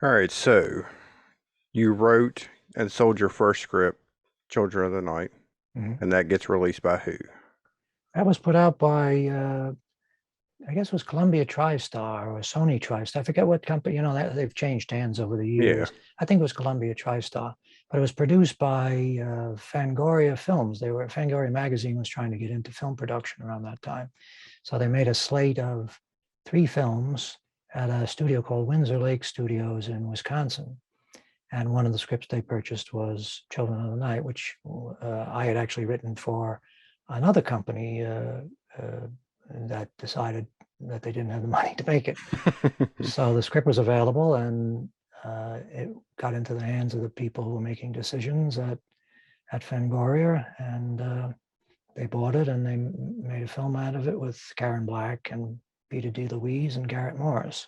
All right, so you wrote and sold your first script, Children of the Night, Mhm. and that gets released by who? That was put out by, I guess it was Columbia TriStar or Sony TriStar. I forget what company, that they've changed hands over the Yeah, years. I think it was Columbia TriStar, but it was produced by Fangoria Films. Fangoria Magazine was trying to get into film production around that time. So they made a slate of 3 films at a studio called Windsor Lake Studios in Wisconsin. And one of the scripts they purchased was Children of the Night, which I had actually written for another company uh, that decided that they didn't have the money to make it. So the script was available, and it got into the hands of the people who were making decisions at Fangoria, and they bought it and they made a film out of it with Karen Black and Peter D. Louise and Garrett Morris,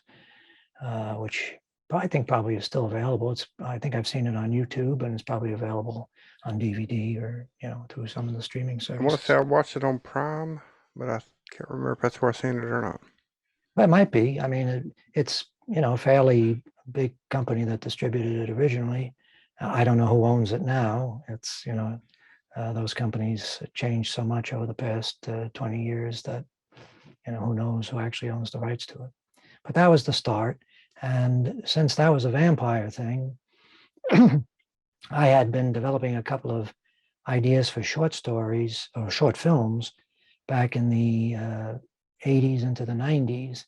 which I think probably is still available. I think I've seen it on YouTube, and it's probably available on DVD or through some of the streaming I want to say services. I watched it on Prime, but I can't remember if that's where I seen it or not. But it might be. I mean, it's a fairly big company that distributed it originally. I don't know who owns it now. It's those companies changed so much over the past 20 years that who knows who actually owns the rights to it. But that was the start. And since that was a vampire thing, I had been developing a couple of ideas for short stories or short films back in the 80s into the 90s.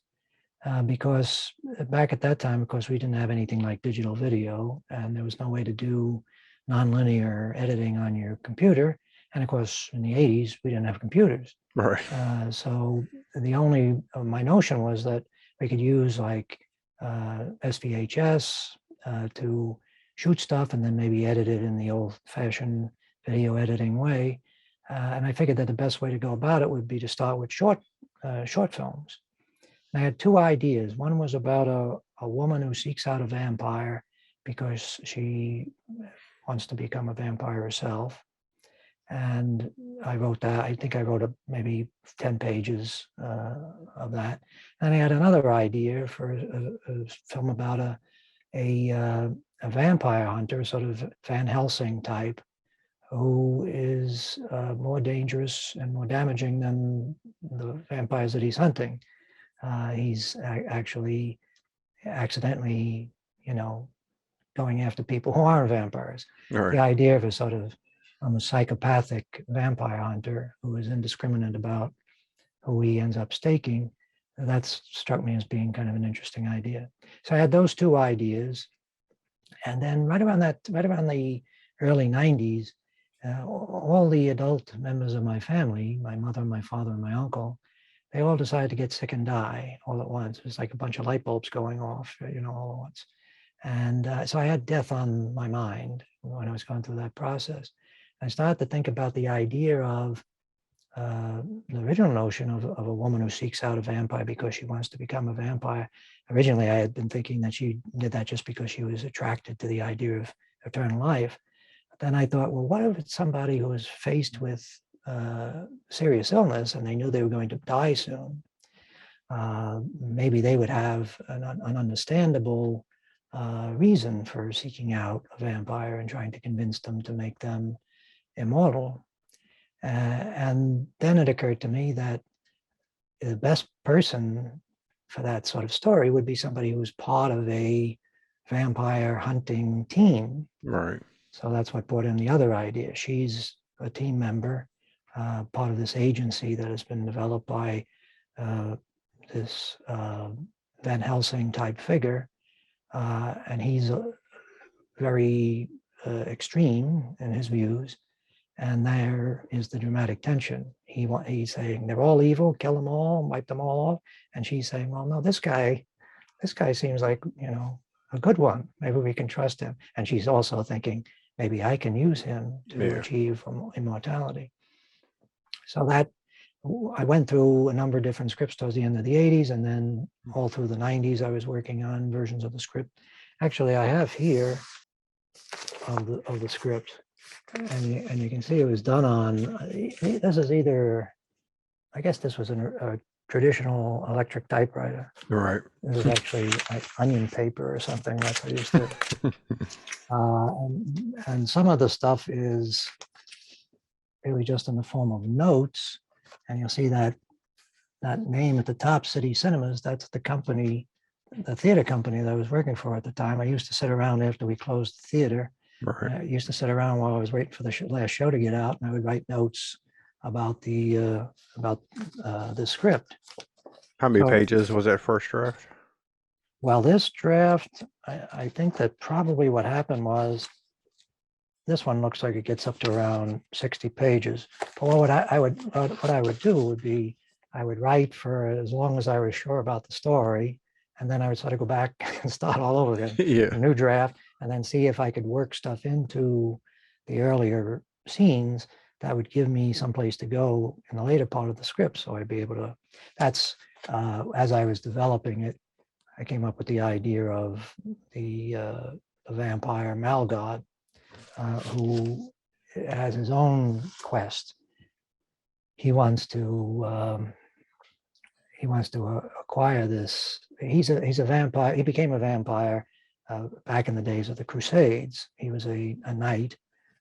Because back at that time, of course, we didn't have anything like digital video, and there was no way to do nonlinear editing on your computer. And of course, in the 80s, we didn't have computers. Right. So my notion was that we could use like SVHS to shoot stuff and then maybe edit it in the old fashioned video editing way. And I figured that the best way to go about it would be to start with short films. And I had 2 ideas. One was about a woman who seeks out a vampire because she wants to become a vampire herself. And I wrote that. I think I wrote maybe 10 pages of that. And I had another idea for a film about a vampire hunter, sort of Van Helsing type, who is more dangerous and more damaging than the vampires that he's hunting. He's actually accidentally, you know, going after people who are vampires. All The right. idea of a sort of a psychopathic vampire hunter who is indiscriminate about who he ends up staking, that struck me as being kind of an interesting idea. So I had those 2 ideas. And then right around the early 90s, all the adult members of my family, my mother, my father, and my uncle, they all decided to get sick and die all at once. It was like a bunch of light bulbs going off, all at once. And so I had death on my mind when I was going through that process. I started to think about the idea of the original notion of a woman who seeks out a vampire because she wants to become a vampire. Originally, I had been thinking that she did that just because she was attracted to the idea of eternal life. But then I thought, well, what if it's somebody who is faced with serious illness and they knew they were going to die soon? Maybe they would have an understandable reason for seeking out a vampire and trying to convince them to make them immortal. And then it occurred to me that the best person for that sort of story would be somebody who's part of a vampire hunting team. Right. So that's what brought in the other idea. She's a team member, part of this agency that has been developed by this Van Helsing type figure. And he's very extreme in his views. And there is the dramatic tension. He's saying they're all evil, kill them all, wipe them all off. And she's saying, well, no, this guy seems like, a good one. Maybe we can trust him. And she's also thinking, maybe I can use him to Yeah. achieve immortality. So that I went through a number of different scripts towards the end of the 80s, and then all through the 90s, I was working on versions of the script. Actually, I have here of the script, and you can see it was done on. This is either, I guess this was a traditional electric typewriter. Right. This is actually like onion paper or something. That's what I used to. And some of the stuff is really just in the form of notes. And you'll see that name at the top, City Cinemas. That's the company, the theater company that I was working for at the time. I used to sit around after we closed the theater. Right. I used to sit around while I was waiting for the last show to get out, and I would write notes about the script. How many So, pages was that first draft? well, this draft, I think that probably what happened was this one looks like it gets up to around 60 pages. But what I would do would be I would write for as long as I was sure about the story, and then I would sort of go back and start all over again, Yeah. a new draft, and then see if I could work stuff into the earlier scenes that would give me someplace to go in the later part of the script. So I'd be able to, that's, as I was developing it, I came up with the idea of the vampire Malgod, who has his own quest. He wants to acquire this. He's a vampire. He became a vampire back in the days of the Crusades. He was a knight,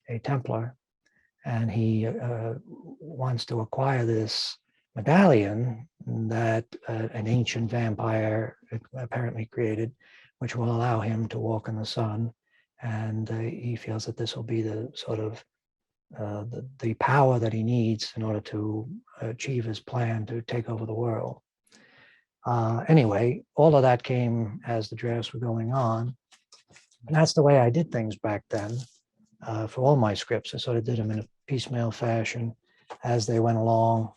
a Templar, and he wants to acquire this medallion that an ancient vampire apparently created, which will allow him to walk in the sun. And he feels that this will be the sort of the power that he needs in order to achieve his plan to take over the world. Anyway, all of that came as the drafts were going on. And that's the way I did things back then for all my scripts. I sort of did them in a piecemeal fashion as they went along.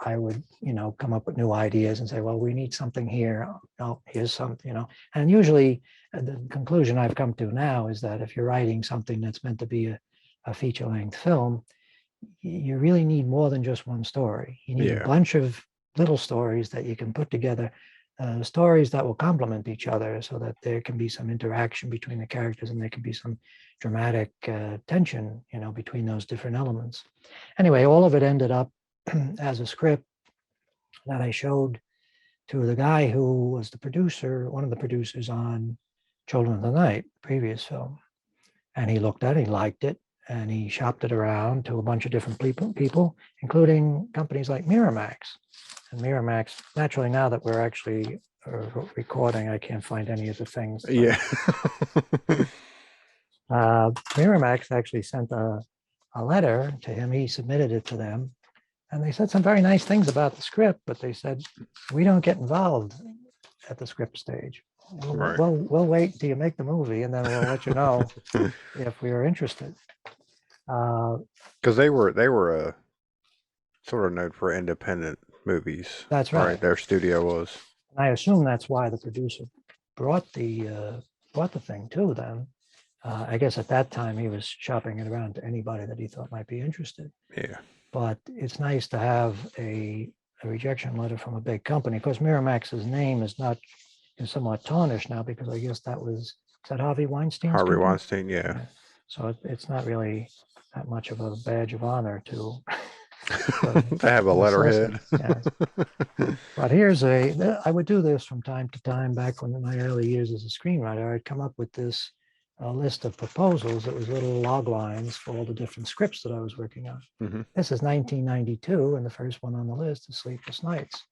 I would, come up with new ideas and say, well, we need something here. No, here's something, And usually the conclusion I've come to now is that if you're writing something that's meant to be a feature-length film, you really need more than just one story. You need a bunch of little stories that you can put together, stories that will complement each other so that there can be some interaction between the characters and there can be some dramatic tension, between those different elements. Anyway, all of it ended up as a script that I showed to the guy who was the producer, one of the producers on Children of the Night, previous film. And he looked at it, he liked it, and he shopped it around to a bunch of different people, including companies like Miramax. And Miramax, naturally, now that we're actually recording, I can't find any of the things. Yeah. Miramax actually sent a letter to him. He submitted it to them. And they said some very nice things about the script, but they said, we don't get involved at the script stage. Right. We'll wait until you make the movie, and then we'll let you know if we are interested. Because they were sort of known for independent movies. That's right. Their studio was. I assume that's why the producer brought the thing to them. I guess at that time he was shopping it around to anybody that he thought might be interested. Yeah. But it's nice to have a rejection letter from a big company. Of course, Miramax's name is somewhat tarnished now because I guess is that Harvey Weinstein? Harvey Weinstein, yeah. So it's not really that much of a badge of honor to have a letterhead. Yeah. But I would do this from time to time back when in my early years as a screenwriter. I'd come up with this list of proposals. It was little log lines for all the different scripts that I was working on. Mm-hmm. This is 1992, and the first one on the list is Sleepless Nights.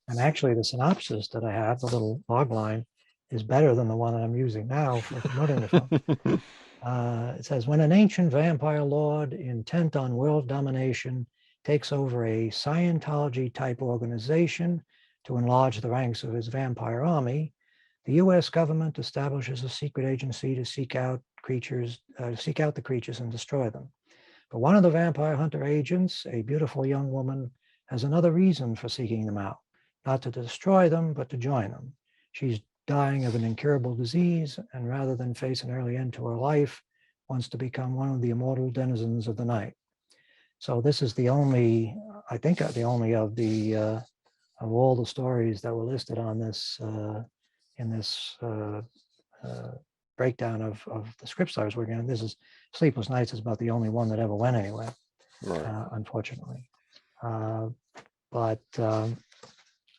And actually, the synopsis that I have, the little log line, is better than the one that I'm using now for promoting the film. It says, when an ancient vampire lord intent on world domination takes over a Scientology-type organization to enlarge the ranks of his vampire army, the U.S. government establishes a secret agency to seek out the creatures and destroy them. But one of the vampire hunter agents, a beautiful young woman, has another reason for seeking them out, not to destroy them, but to join them. She's dying of an incurable disease, and rather than face an early end to her life, wants to become one of the immortal denizens of the night. So this is the only of all the stories that were listed on this in this breakdown of the scripts I was working on. This is Sleepless Nights is about the only one that ever went anywhere, right. Unfortunately. But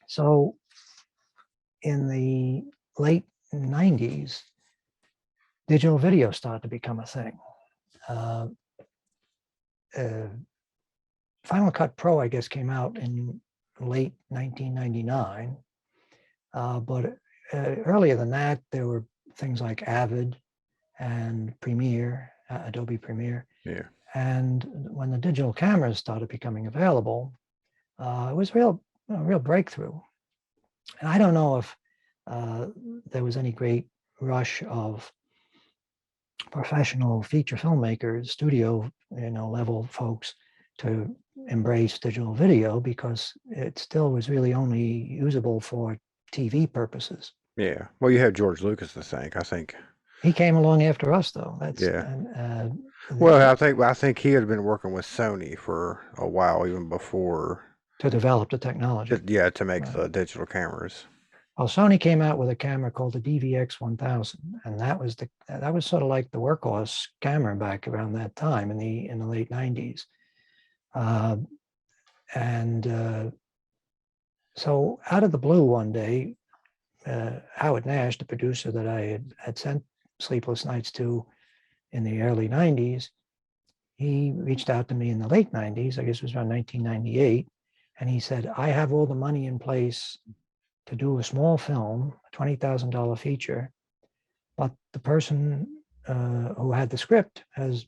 so in the late 90s, digital video started to become a thing. Uh, Final Cut Pro, I guess, came out in late 1999. But earlier than that, there were things like Avid and Premiere, Adobe Premiere. Yeah. And when the digital cameras started becoming available, it was a real breakthrough. And I don't know if there was any great rush of professional feature filmmakers, studio level folks to embrace digital video, because it still was really only usable for TV purposes. Yeah. Well, you have George Lucas to thank, I think. He came along after us, though. That's Yeah. Well, I think he had been working with Sony for a while, even before. to develop the technology. Yeah, to make Right. the digital cameras. Well, Sony came out with a camera called the DVX 1000, and that was sort of like the workhorse camera back around that time in the late 90s. So out of the blue one day, Howard Nash, the producer that I had sent Sleepless Nights to in the early 90s, he reached out to me in the late 90s, I guess it was around 1998, and he said, I have all the money in place to do a small film, a $20,000 feature, but the person who had the script has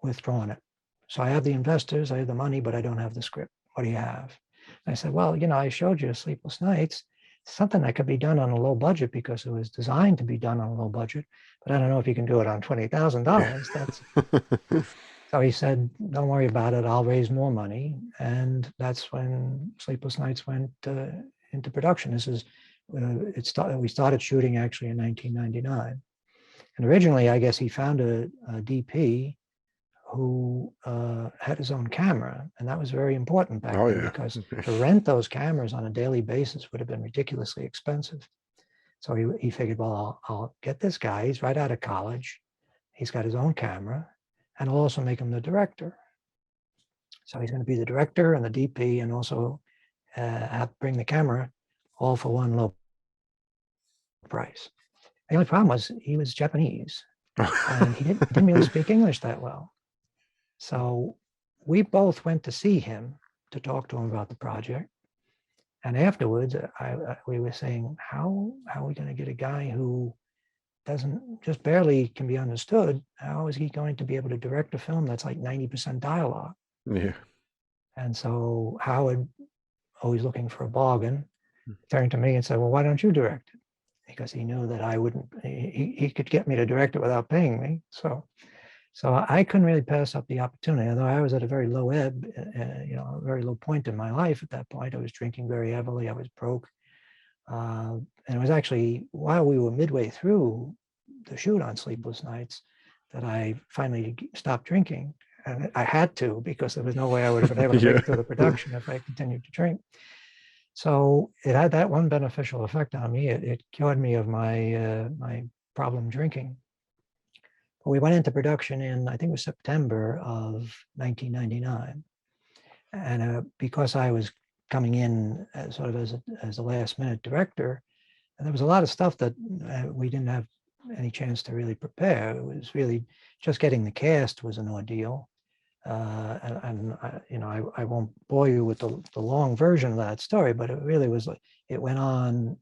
withdrawn it. So I have the investors, I have the money, but I don't have the script. What do you have? And I said, well, I showed you Sleepless Nights, something that could be done on a low budget because it was designed to be done on a low budget, but I don't know if you can do it on $20,000. That's So he said, don't worry about it, I'll raise more money. And that's when Sleepless Nights went into production. We started shooting actually in 1999. And originally, I guess he found a DP who had his own camera. And that was very important back then, because to rent those cameras on a daily basis would have been ridiculously expensive. So he figured, well, I'll get this guy. He's right out of college. He's got his own camera, and I'll also make him the director. So he's going to be the director and the DP, and also have to bring the camera, all for one low price. The only problem was he was Japanese, and he didn't really speak English that well. So we both went to see him to talk to him about the project. And afterwards, we were saying, how are we going to get a guy who doesn't just barely can be understood? How is he going to be able to direct a film that's like 90% dialogue? Yeah. And so Howard, always looking for a bargain, turned to me and said, well, why don't you direct it? Because he knew that I wouldn't, he could get me to direct it without paying me. So I couldn't really pass up the opportunity, although I was at a very low ebb, a very low point in my life at that point. I was drinking very heavily. I was broke. And it was actually while we were midway through the shoot on Sleepless Nights that I finally stopped drinking. And I had to, because there was no way I would have been able to make it through the production if I continued to drink. So it had that one beneficial effect on me. It cured me of my problem drinking. We went into production in, I think it was September of 1999. And because I was coming in as a last minute director, and there was a lot of stuff that we didn't have any chance to really prepare. It was really just getting the cast was an ordeal. I won't bore you with the long version of that story, but it really was like, it went on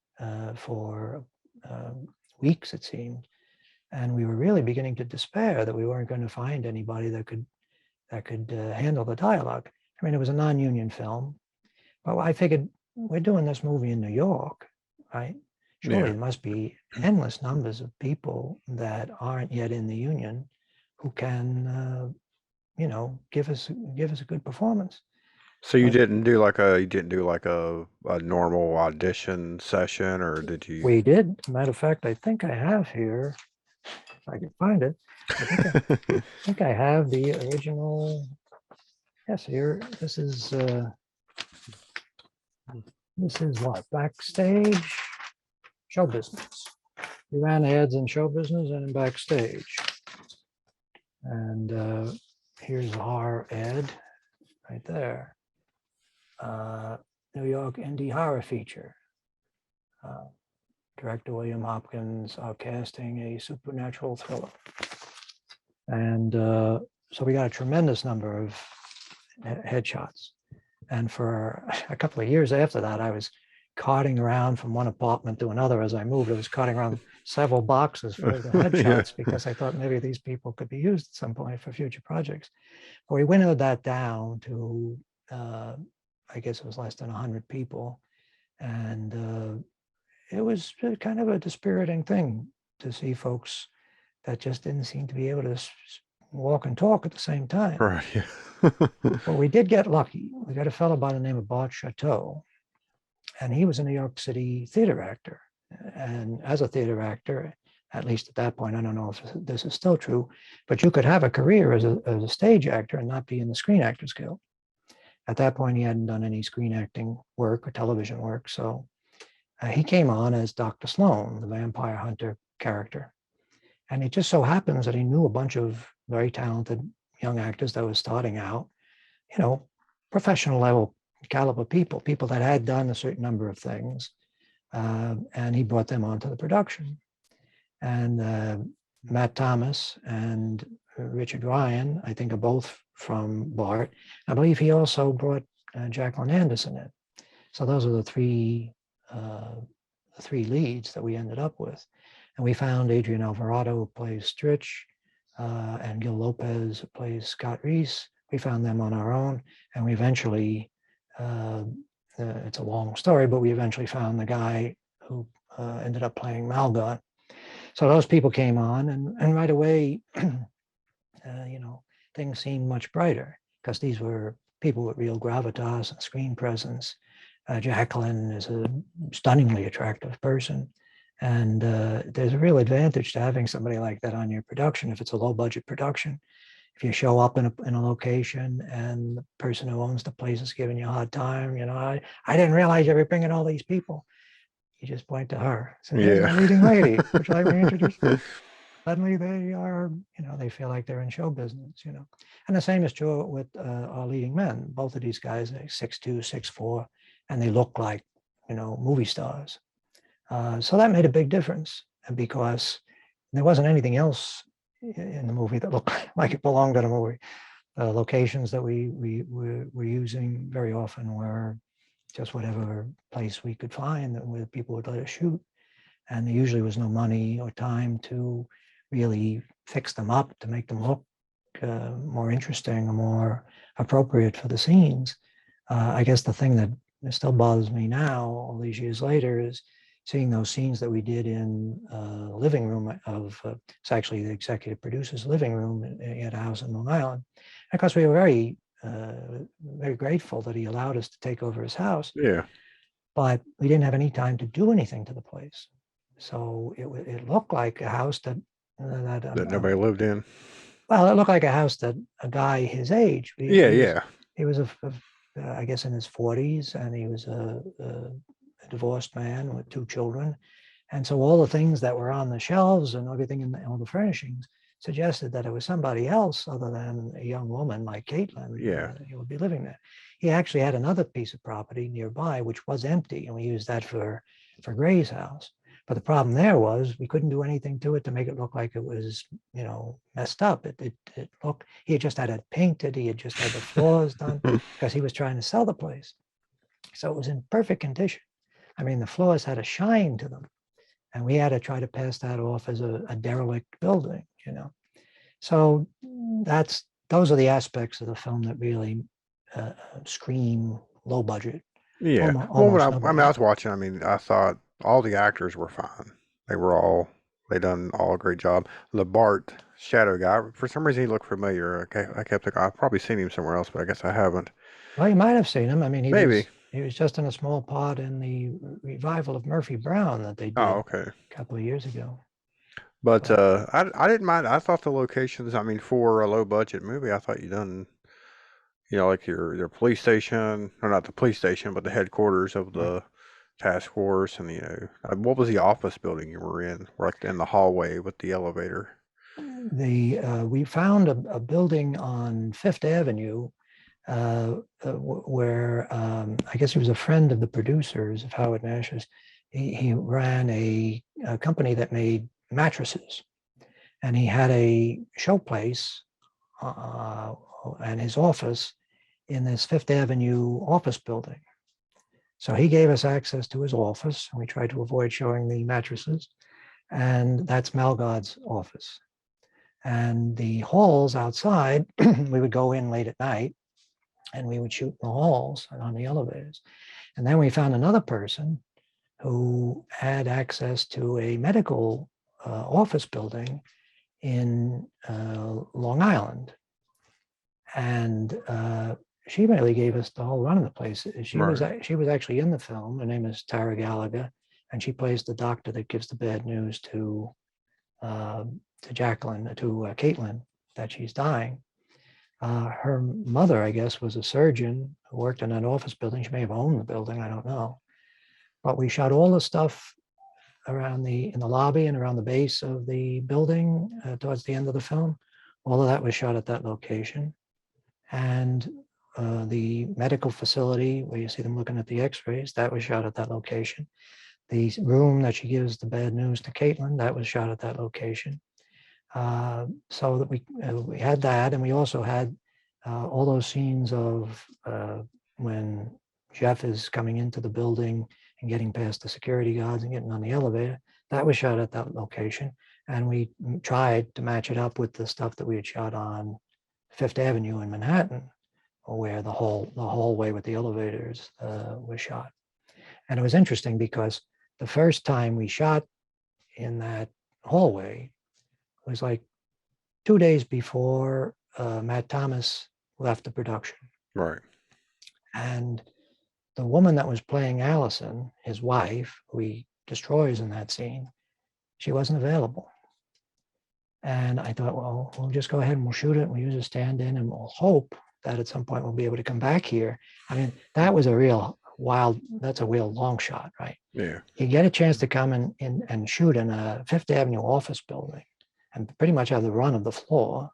for weeks, it seemed. And we were really beginning to despair that we weren't going to find anybody that could handle the dialogue. I mean, it was a non-union film, but I figured, we're doing this movie in New York, right? Surely there must be endless numbers of people that aren't yet in the union who can, give us a good performance. So you didn't do like a normal audition session, or did you? We did. Matter of fact, I think I have here, if I can find it. I think I have the original. Yes, here. This is what? Backstage show business. We ran ads in show business and in backstage. And here's our ad right there. uh, New York indie horror feature. Uh, Director William Hopkins casting a supernatural thriller. And so we got a tremendous number of headshots. And for a couple of years after that, I was carting around from one apartment to another as I moved. I was carting around several boxes full of the Yeah. headshots because I thought maybe these people could be used at some point for future projects. But we winnowed that down to, I guess it was less than 100 people. And it was kind of a dispiriting thing to see folks that just didn't seem to be able to walk and talk at the same time. Right. Yeah. But we did get lucky. We got a fellow by the name of Bart Chateau, and he was a New York City theater actor. And as a theater actor, at least at that point, I don't know if this is still true, but you could have a career as a stage actor and not be in the Screen Actors Guild. At that point, he hadn't done any screen acting work or television work. So he came on as Dr. Sloan, the vampire hunter character. And it just so happens that he knew a bunch of very talented young actors that were starting out, you know, professional level caliber people, people that had done a certain number of things. And he brought them onto the production. And Matt Thomas and Richard Ryan, I think, are both from Bart. I believe he also brought Jacqueline Anderson in. So those are the three leads that we ended up with. And we found Adrian Alvarado, who plays Stritch, and Gil Lopez, who plays Scott Reese. We found them on our own, and we eventually, it's a long story, but we eventually found the guy who ended up playing Malgon. So those people came on, and right away, things seemed much brighter because these were people with real gravitas and screen presence. Jacqueline is a stunningly attractive person. And there's a real advantage to having somebody like that on your production if it's a low budget production. If you show up in a location and the person who owns the place is giving you a hard time, I didn't realize you were bringing all these people. You just point to her. Say, here's my Yeah. leading lady. Would you like me to introduce you? Suddenly they are, they feel like they're in show business, And the same is true with our leading men. Both of these guys are 6'2", 6'4", and they look like, movie stars. So that made a big difference because there wasn't anything else in the movie that looked like it belonged in a movie. The locations that we were using very often were just whatever place we could find where people would let us shoot. And there usually was no money or time to really fix them up to make them look more interesting or more appropriate for the scenes. I guess the thing that still bothers me now, all these years later, is seeing those scenes that we did in the living room of, it's actually the executive producer's living room at a house in Long Island. And of course, we were very grateful that he allowed us to take over his house. Yeah. But we didn't have any time to do anything to the place. So it looked like a house that nobody lived in. Well, it looked like a house that a guy his age. Yeah. He was I guess in his 40s, and he was a divorced man with 2 children, and so all the things that were on the shelves and everything in all the furnishings suggested that it was somebody else other than a young woman like Caitlin. Yeah. Who would be living there. He actually had another piece of property nearby which was empty, and we used that for Gray's house. But the problem there was we couldn't do anything to it to make it look like it was, messed up. It looked, he had just had it painted. He had just had the floors done because he was trying to sell the place. So it was in perfect condition. I mean, the floors had a shine to them, and we had to try to pass that off as a derelict building, So those are the aspects of the film that really scream low budget. Yeah. Well, when I was watching, I thought all the actors were fine. They done all a great job. The Bart shadow guy, for some reason he looked familiar. I kept thinking I've probably seen him somewhere else, but I guess I haven't. Well, you might have seen him. I mean, Maybe. he was just in a small part in the revival of Murphy Brown that they did Oh, okay. a couple of years ago. But I didn't mind. I thought the locations. For a low budget movie, I thought you done. Like your police station, or not the police station, but the headquarters of the task force, and what was the office building you were in, like in the hallway with the elevator? We found a building on Fifth Avenue where I guess he was a friend of the producers of Howard Nash's. He ran a company that made mattresses, and he had a showplace and his office in this Fifth Avenue office building. So he gave us access to his office, and we tried to avoid showing the mattresses. And that's Malgod's office. And the halls outside, we would go in late at night and we would shoot in the halls and on the elevators. And then we found another person who had access to a medical office building in Long Island. And she really gave us the whole run of the place. She was actually in the film. Her name is Tara Gallagher, and she plays the doctor that gives the bad news to Jacqueline, to Caitlin, that she's dying. Her mother, I guess, was a surgeon who worked in an office building. She may have owned the building, I don't know. But we shot all the stuff around in the lobby and around the base of the building towards the end of the film. All of that was shot at that location. And the medical facility where you see them looking at the x-rays, that was shot at that location. The room that she gives the bad news to Caitlin, that was shot at that location. So that we had that, and we also had all those scenes of when Jeff is coming into the building and getting past the security guards and getting on the elevator. That was shot at that location, and we tried to match it up with the stuff that we had shot on Fifth Avenue in Manhattan, where the hallway with the elevators was shot. And it was interesting because the first time we shot in that hallway was like 2 days before Matt Thomas left the production. Right. And the woman that was playing Allison, his wife, who he destroys in that scene, she wasn't available. And I thought, well, we'll just go ahead and we'll shoot it and we'll use a stand-in and we'll hope that at some point we'll be able to come back here. I mean, that was a real that's a real long shot, right? Yeah. You get a chance to come and shoot in a Fifth Avenue office building and pretty much have the run of the floor.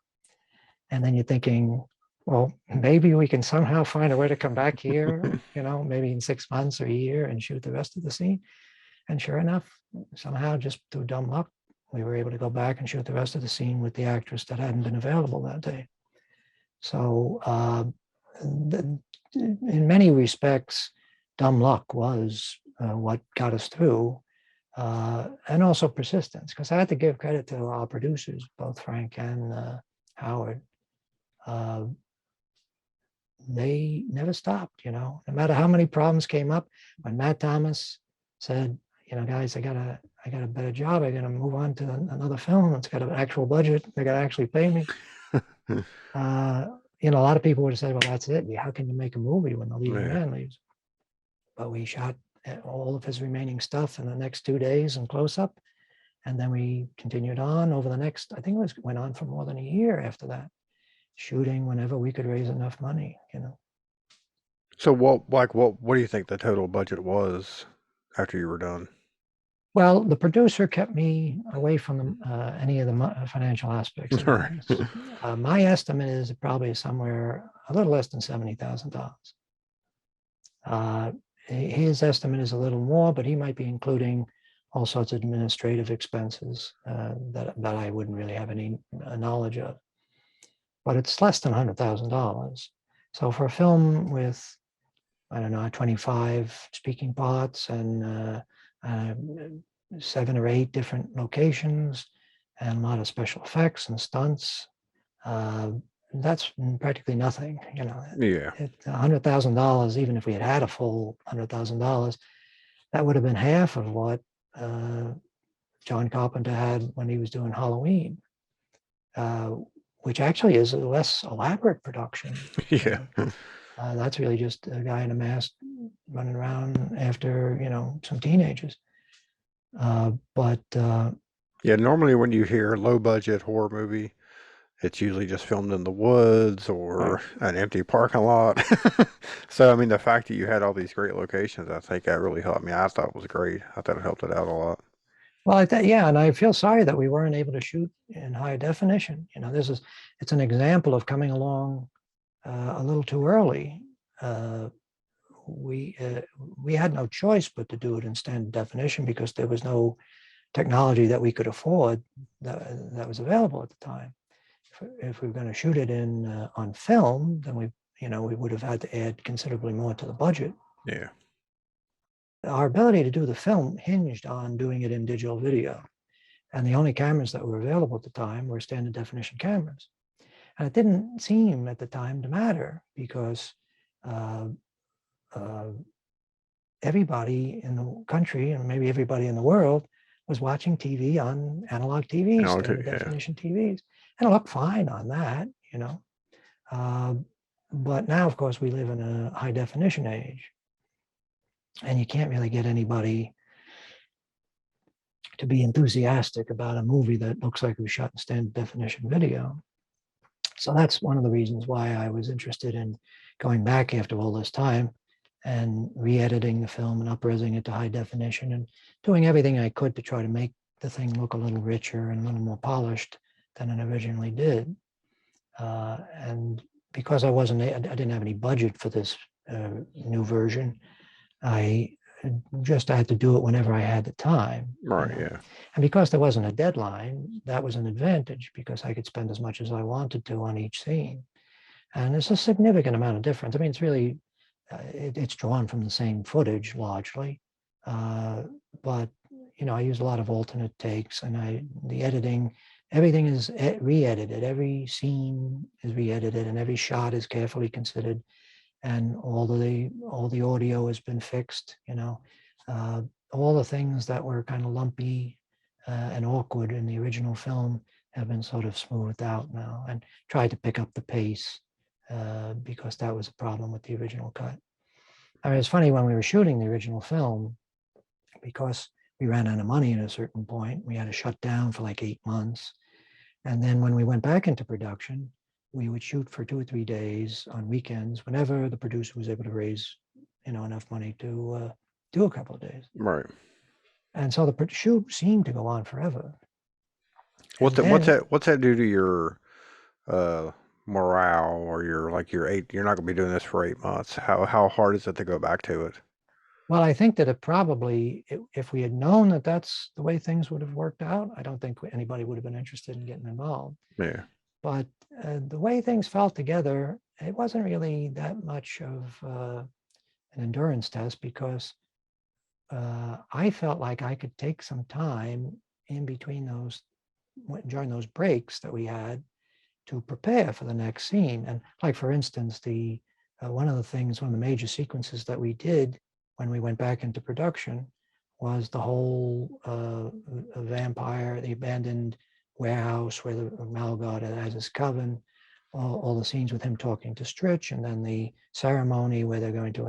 And then you're thinking, well, maybe we can somehow find a way to come back here, maybe in 6 months or a year and shoot the rest of the scene. And sure enough, somehow just through dumb luck, we were able to go back and shoot the rest of the scene with the actress that hadn't been available that day. So in many respects, dumb luck was what got us through, and also persistence, because I had to give credit to our producers, both Frank and Howard. They never stopped, no matter how many problems came up. When Matt Thomas said, guys, I got a better job, I got to move on to another film, it's got an actual budget, they got to actually pay me. A lot of people would have said, well, that's it. How can you make a movie when the leading man leaves? But we shot all of his remaining stuff in the next 2 days in close-up. And then we continued on over the next, I think it went on for more than a year after that, shooting whenever we could raise enough money, So what do you think the total budget was after you were done? Well, the producer kept me away from any of the financial aspects of this. My estimate is probably somewhere a little less than $70,000. His estimate is a little more, but he might be including all sorts of administrative expenses that I wouldn't really have any knowledge of. But it's less than $100,000. So for a film with, I don't know, 25 speaking parts and 7 or 8 different locations and a lot of special effects and stunts, that's practically nothing. Yeah. $100,000, even if we had a full $100,000, that would have been half of what John Carpenter had when he was doing Halloween, which actually is a less elaborate production. Yeah. That's really just a guy in a mask running around after, some teenagers. Yeah, normally when you hear low budget horror movie, it's usually just filmed in the woods or an empty parking lot. So, I mean, the fact that you had all these great locations, I think that really helped me. I thought it was great. I thought it helped it out a lot. Well, and I feel sorry that we weren't able to shoot in high definition. It's an example of coming along a little too early. Uh, we had no choice but to do it in standard definition because there was no technology that we could afford that was available at the time. If we were going to shoot it in on film, then we would have had to add considerably more to the budget. Yeah. Our ability to do the film hinged on doing it in digital video. And the only cameras that were available at the time were standard definition cameras. And it didn't seem at the time to matter because everybody in the country and maybe everybody in the world was watching TV on analog TVs, standard definition TVs. And it looked fine on that, but now, of course, we live in a high definition age. And you can't really get anybody to be enthusiastic about a movie that looks like it was shot in standard definition video. So that's one of the reasons why I was interested in going back after all this time and re-editing the film and up-resing it to high definition and doing everything I could to try to make the thing look a little richer and a little more polished than it originally did. And because I didn't have any budget for this new version, I had to do it whenever I had the time. Right, yeah. And because there wasn't a deadline, that was an advantage because I could spend as much as I wanted to on each scene. And it's a significant amount of difference. I mean, it's really, it's drawn from the same footage largely. But, I use a lot of alternate takes and the editing, everything is re-edited. Every scene is re-edited and every shot is carefully considered. And all the audio has been fixed, all the things that were kind of lumpy and awkward in the original film have been sort of smoothed out now and tried to pick up the pace because that was a problem with the original cut. I mean, it's funny when we were shooting the original film, because we ran out of money at a certain point, we had to shut down for like 8 months. And then when we went back into production, we would shoot for 2 or 3 days on weekends whenever the producer was able to raise, enough money to do a couple of days. Right. And so the shoot seemed to go on forever. What's that do to your morale or you're not going to be doing this for 8 months? How hard is it to go back to it? Well, I think that if we had known that that's the way things would have worked out, I don't think anybody would have been interested in getting involved. Yeah. But the way things fell together, it wasn't really that much of an endurance test because I felt like I could take some time in between during those breaks that we had to prepare for the next scene. And like, for instance, one of the major sequences that we did when we went back into production was the whole vampire, the abandoned warehouse where the Malgard has his coven, all the scenes with him talking to Stritch, and then the ceremony where they're going to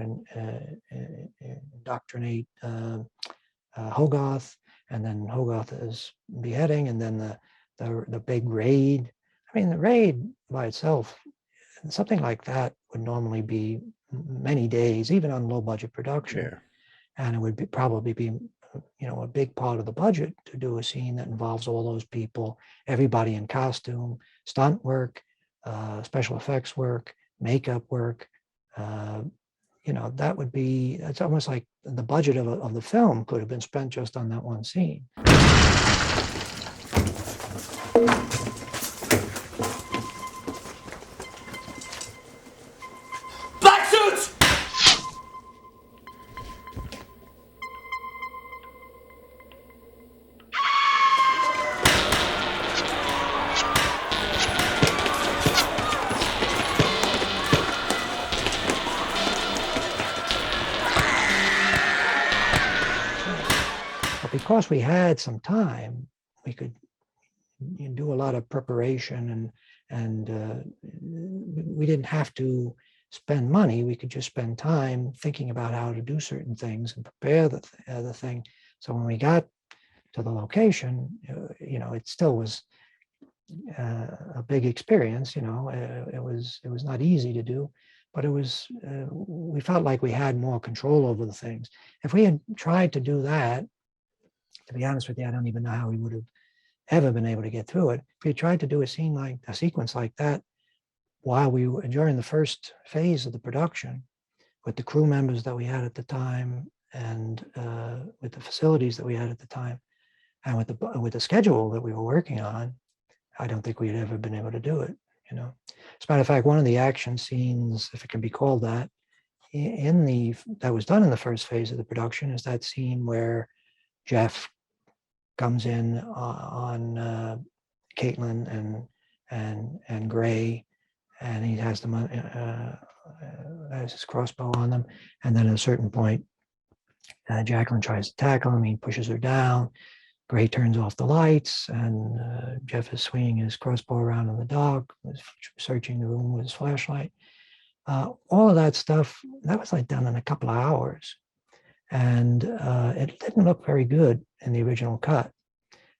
indoctrinate Hogarth, and then Hogarth is beheading, and then the big raid. I mean, the raid by itself, something like that would normally be many days, even on low budget production. Yeah. And it would probably be a big part of the budget to do a scene that involves all those people, everybody in costume, stunt work, special effects work, makeup work. It's almost like the budget of the film could have been spent just on that one scene. Black suits! But because we had some time, we could do a lot of preparation and we didn't have to spend money. We could just spend time thinking about how to do certain things and prepare the thing. So when we got to the location, it still was a big experience. It was not easy to do, but it was. We felt like we had more control over the things. If we had tried to do that, to be honest with you, I don't even know how we would have ever been able to get through it. If we had tried to do a sequence like that while we were during the first phase of the production, with the crew members that we had at the time, and with the facilities that we had at the time, and with the schedule that we were working on, I don't think we had ever been able to do it. You know, as a matter of fact, one of the action scenes, if it can be called that, that was done in the first phase of the production, is that scene where Jeff comes in on Caitlin and Gray, and he has them has his crossbow on them, and then at a certain point, Jacqueline tries to tackle him. He pushes her down. Gray turns off the lights, and Jeff is swinging his crossbow around in the dark, searching the room with his flashlight. All of that stuff, that was like done in a couple of hours. And it didn't look very good in the original cut.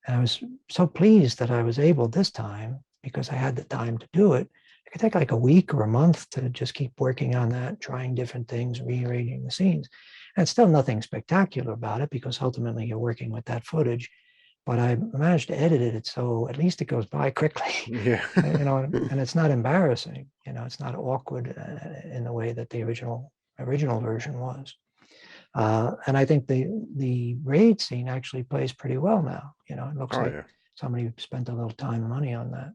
And I was so pleased that I was able this time, because I had the time to do it. It could take like a week or a month to just keep working on that, trying different things, rearranging the scenes. And still nothing spectacular about it, because ultimately you're working with that footage. But I managed to edit it so at least it goes by quickly, Yeah. you know, and it's not embarrassing. You know, it's not awkward in the way that the original version was. And I think the raid scene actually plays pretty well now. You know, it looks Oh like yeah. somebody spent a little time and money on that.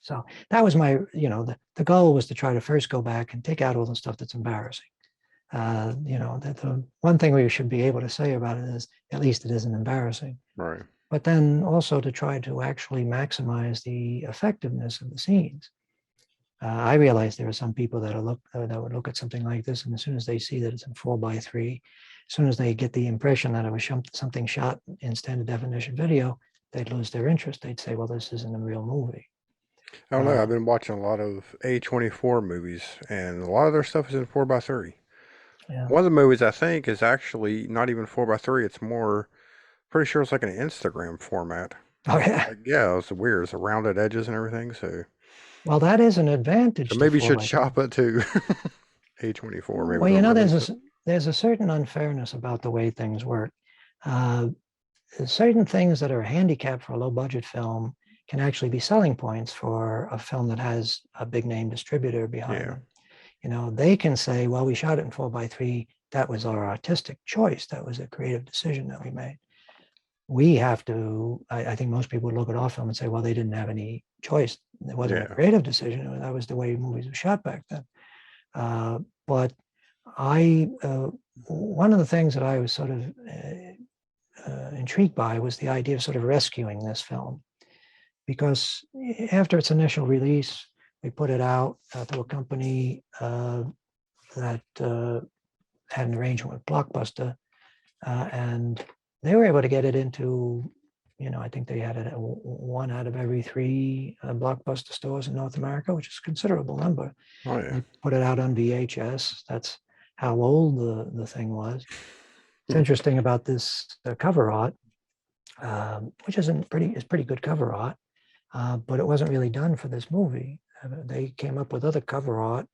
So that was my, you know, the goal was to try to first go back and take out all the stuff that's embarrassing. You know, that the one thing we should be able to say about it is at least it isn't embarrassing. Right. But then also to try to actually maximize the effectiveness of the scenes. I realize there are some people that would look at something like this, and as soon as they see that it's in 4:3, as soon as they get the impression that it was something shot in standard definition video, they'd lose their interest. They'd say, "Well, this isn't a real movie." I don't know. I've been watching a lot of A24 movies, and a lot of their stuff is in 4:3. Yeah. One of the movies I think is actually not even 4:3. It's more, pretty sure it's like an Instagram format. Oh yeah. Like, yeah, it's weird. It's the rounded edges and everything. Well, that is an So advantage to maybe you four should by three. shop it to A24, maybe Well, they'll you know, release it. there's a certain unfairness about the way things work. Uh, Certain things that are a handicap for a low budget film can actually be selling points for a film that has a big name distributor behind Yeah. them. You know, they can say, well, we shot it in 4:3. That was our artistic choice. That was a creative decision that we made. We have to, I think most people would look at our film and say, well, they didn't have any choice. It wasn't a Yeah. creative decision. That was the way movies were shot back then. But one of the things that I was sort of intrigued by was the idea of sort of rescuing this film, because after its initial release, we put it out to a company that had an arrangement with Blockbuster, and they were able to get it into, you know, I think they had it at 1 out of every 3 Blockbuster stores in North America, which is a considerable number. Oh yeah. They put it out on VHS. That's how old the thing was. It's interesting about this cover art, which is pretty good cover art, but it wasn't really done for this movie. They came up with other cover art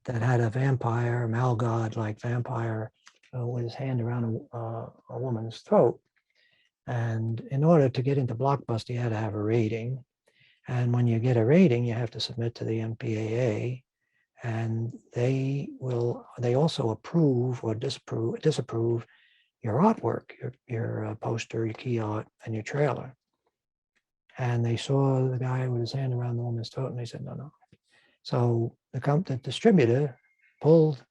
that had a vampire, Malgod-like vampire, with his hand around a woman's throat. And in order to get into Blockbuster, you had to have a rating. And when you get a rating, you have to submit to the MPAA, and they also approve or disapprove your artwork, your poster, your key art, and your trailer. And they saw the guy with his hand around the woman's throat, and they said, no. So the distributor pulled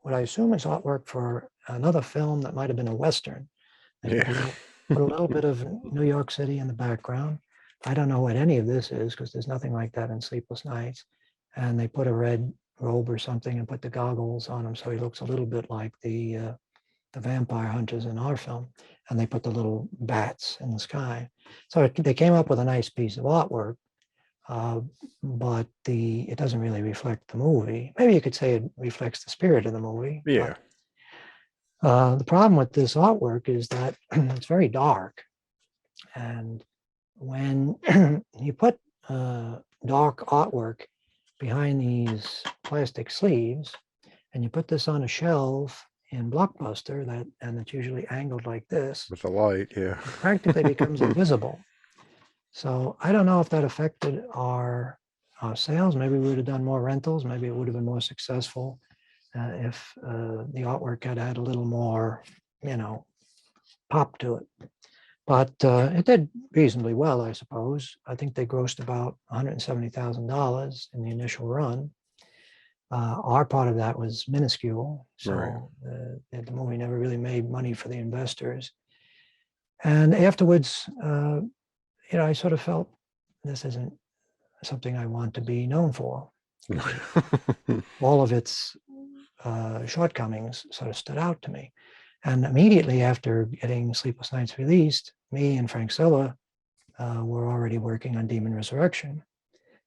what I assume is artwork for another film that might have been a Western. They Yeah. put a little bit of New York City in the background. I don't know what any of this is, because there's nothing like that in Sleepless Nights. And they put a red robe or something and put the goggles on him, so he looks a little bit like the vampire hunters in our film. And they put the little bats in the sky. So they came up with a nice piece of artwork, but it doesn't really reflect the movie. Maybe you could say it reflects the spirit of the movie. Yeah. But the problem with this artwork is that it's very dark. And when you put dark artwork behind these plastic sleeves, and you put this on a shelf in Blockbuster, and it's usually angled like this, With the light, yeah. it practically becomes invisible. So I don't know if that affected our our sales. Maybe we would have done more rentals. Maybe it would have been more successful if the artwork had had a little more, pop to it. But it did reasonably well, I suppose. I think they grossed about $170,000 in the initial run. Our part of that was minuscule, Right. so the movie never really made money for the investors. And afterwards, I sort of felt this isn't something I want to be known for. All of its shortcomings sort of stood out to me. And immediately after getting Sleepless Nights released, me and Frank Zilla were already working on Demon Resurrection.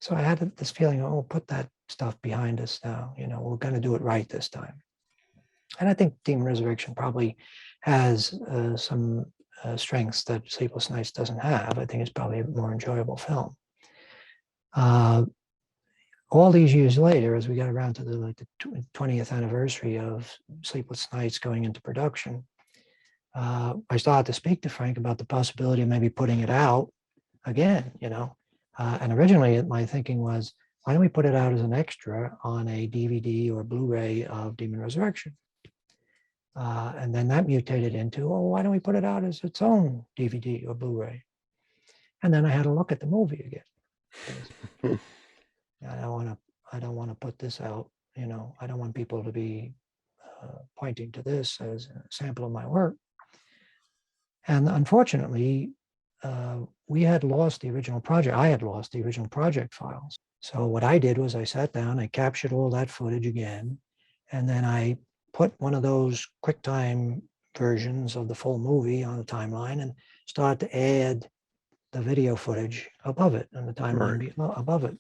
So I had this feeling, oh, put that stuff behind us now. We're going to do it right this time. And I think Demon Resurrection probably has some strengths that Sleepless Nights doesn't have. I think it's probably a more enjoyable film. All these years later, as we got around to the 20th anniversary of Sleepless Nights going into production, I started to speak to Frank about the possibility of maybe putting it out again, and originally my thinking was, why don't we put it out as an extra on a DVD or Blu-ray of Demon Resurrection? And then that mutated into, oh, why don't we put it out as its own DVD or Blu-ray? And then I had to look at the movie again. I don't want to put this out. I don't want people to be pointing to this as a sample of my work. And unfortunately, we had lost the original project. I had lost the original project files. So what I did was I sat down, I captured all that footage again, and then I put one of those QuickTime versions of the full movie on the timeline and started to add the video footage above it and the timeline above it.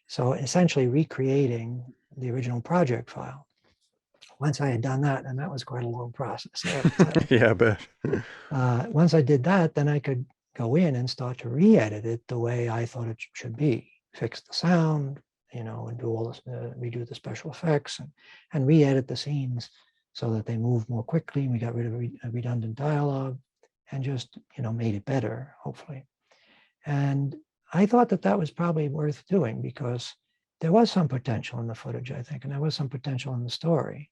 So essentially recreating the original project file. Once I had done that, and that was quite a long process, I have to tell you. Yeah, I bet. Once I did that, then I could go in and start to re-edit it the way I thought it should be. Fix the sound, and do all this, redo the special effects, and re-edit the scenes so that they move more quickly. We got rid of redundant dialogue, and just made it better, hopefully. And I thought that was probably worth doing because there was some potential in the footage, I think, and there was some potential in the story.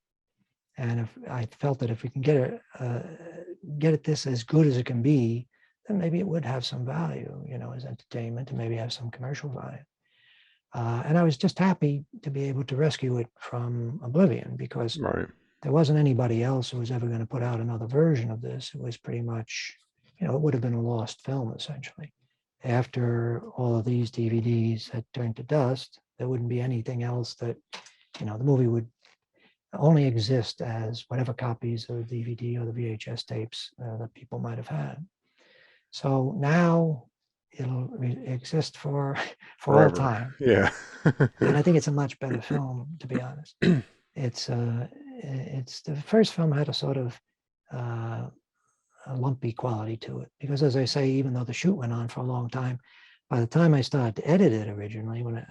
And if I felt that if we can get it this as good as it can be, then maybe it would have some value, as entertainment, and maybe have some commercial value. And I was just happy to be able to rescue it from oblivion because there wasn't anybody else who was ever going to put out another version of this. It was pretty much, it would have been a lost film, essentially. After all of these DVDs had turned to dust, there wouldn't be anything else that, the movie would only exist as whatever copies of the DVD or the VHS tapes that people might have had. So now it'll exist for all time. Yeah. And I think it's a much better film, to be honest. It's the first film had a sort of a lumpy quality to it because, as I say, even though the shoot went on for a long time, by the time I started to edit it originally, when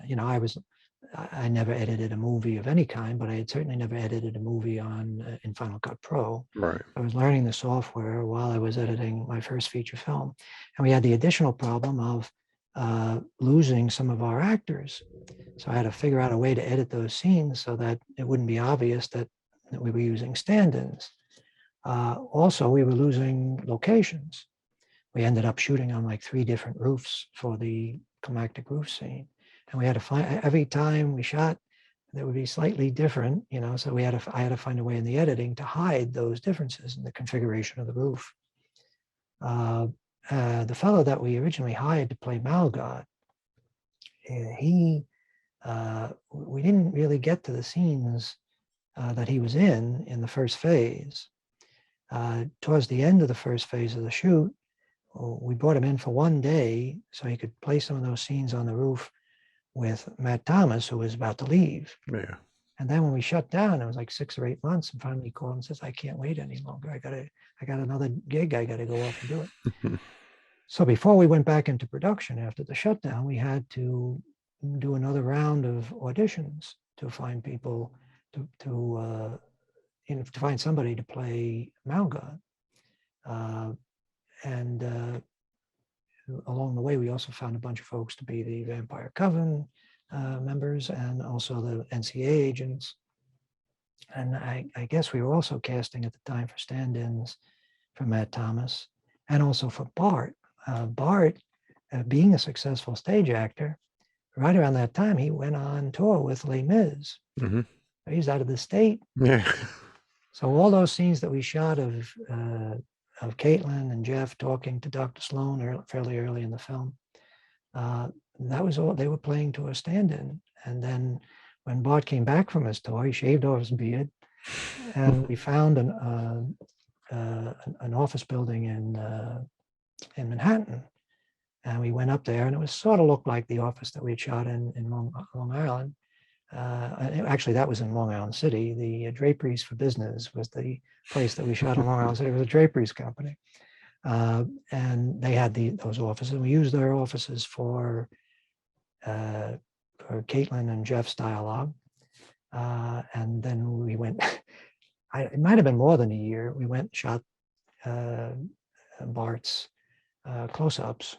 I never edited a movie of any kind, but I had certainly never edited a movie in Final Cut Pro. Right. I was learning the software while I was editing my first feature film, and we had the additional problem of losing some of our actors. So I had to figure out a way to edit those scenes so that it wouldn't be obvious that we were using stand-ins. Also, we were losing locations. We ended up shooting on like 3 different roofs for the climactic roof scene. And we had to find, every time we shot, that would be slightly different, so I had to find a way in the editing to hide those differences in the configuration of the roof. The fellow that we originally hired to play Malgod, we didn't really get to the scenes that he was in the first phase. Towards the end of the first phase of the shoot, we brought him in for 1 day so he could play some of those scenes on the roof with Matt Thomas, who was about to leave. Yeah. And then when we shut down, it was like 6 or 8 months, and finally he called and says, I can't wait any longer. I got another gig. I got to go off and do it. So before we went back into production after the shutdown, we had to do another round of auditions to find people to find somebody to play Malgod. And along the way, we also found a bunch of folks to be the Vampire Coven, members and also the NCA agents. And I guess we were also casting at the time for stand-ins for Matt Thomas and also for Bart. Bart, being a successful stage actor, right around that time, he went on tour with Les Mis. Hmm. He's out of the state. Yeah. So all those scenes that we shot of Caitlin and Jeff talking to Dr. Sloan fairly early in the film, that was all they were playing to a stand-in. And then when Bart came back from his tour, he shaved off his beard, and we found an office building in Manhattan. And we went up there, and it was sort of looked like the office that we had shot in Long Island. Actually, that was in Long Island City. The Draperies for Business was the place that we shot in Long Island City. It was a draperies company. And they had those offices. We used their offices for Caitlin and Jeff's dialogue. And then we went, it might have been more than a year. We went and shot Bart's close-ups.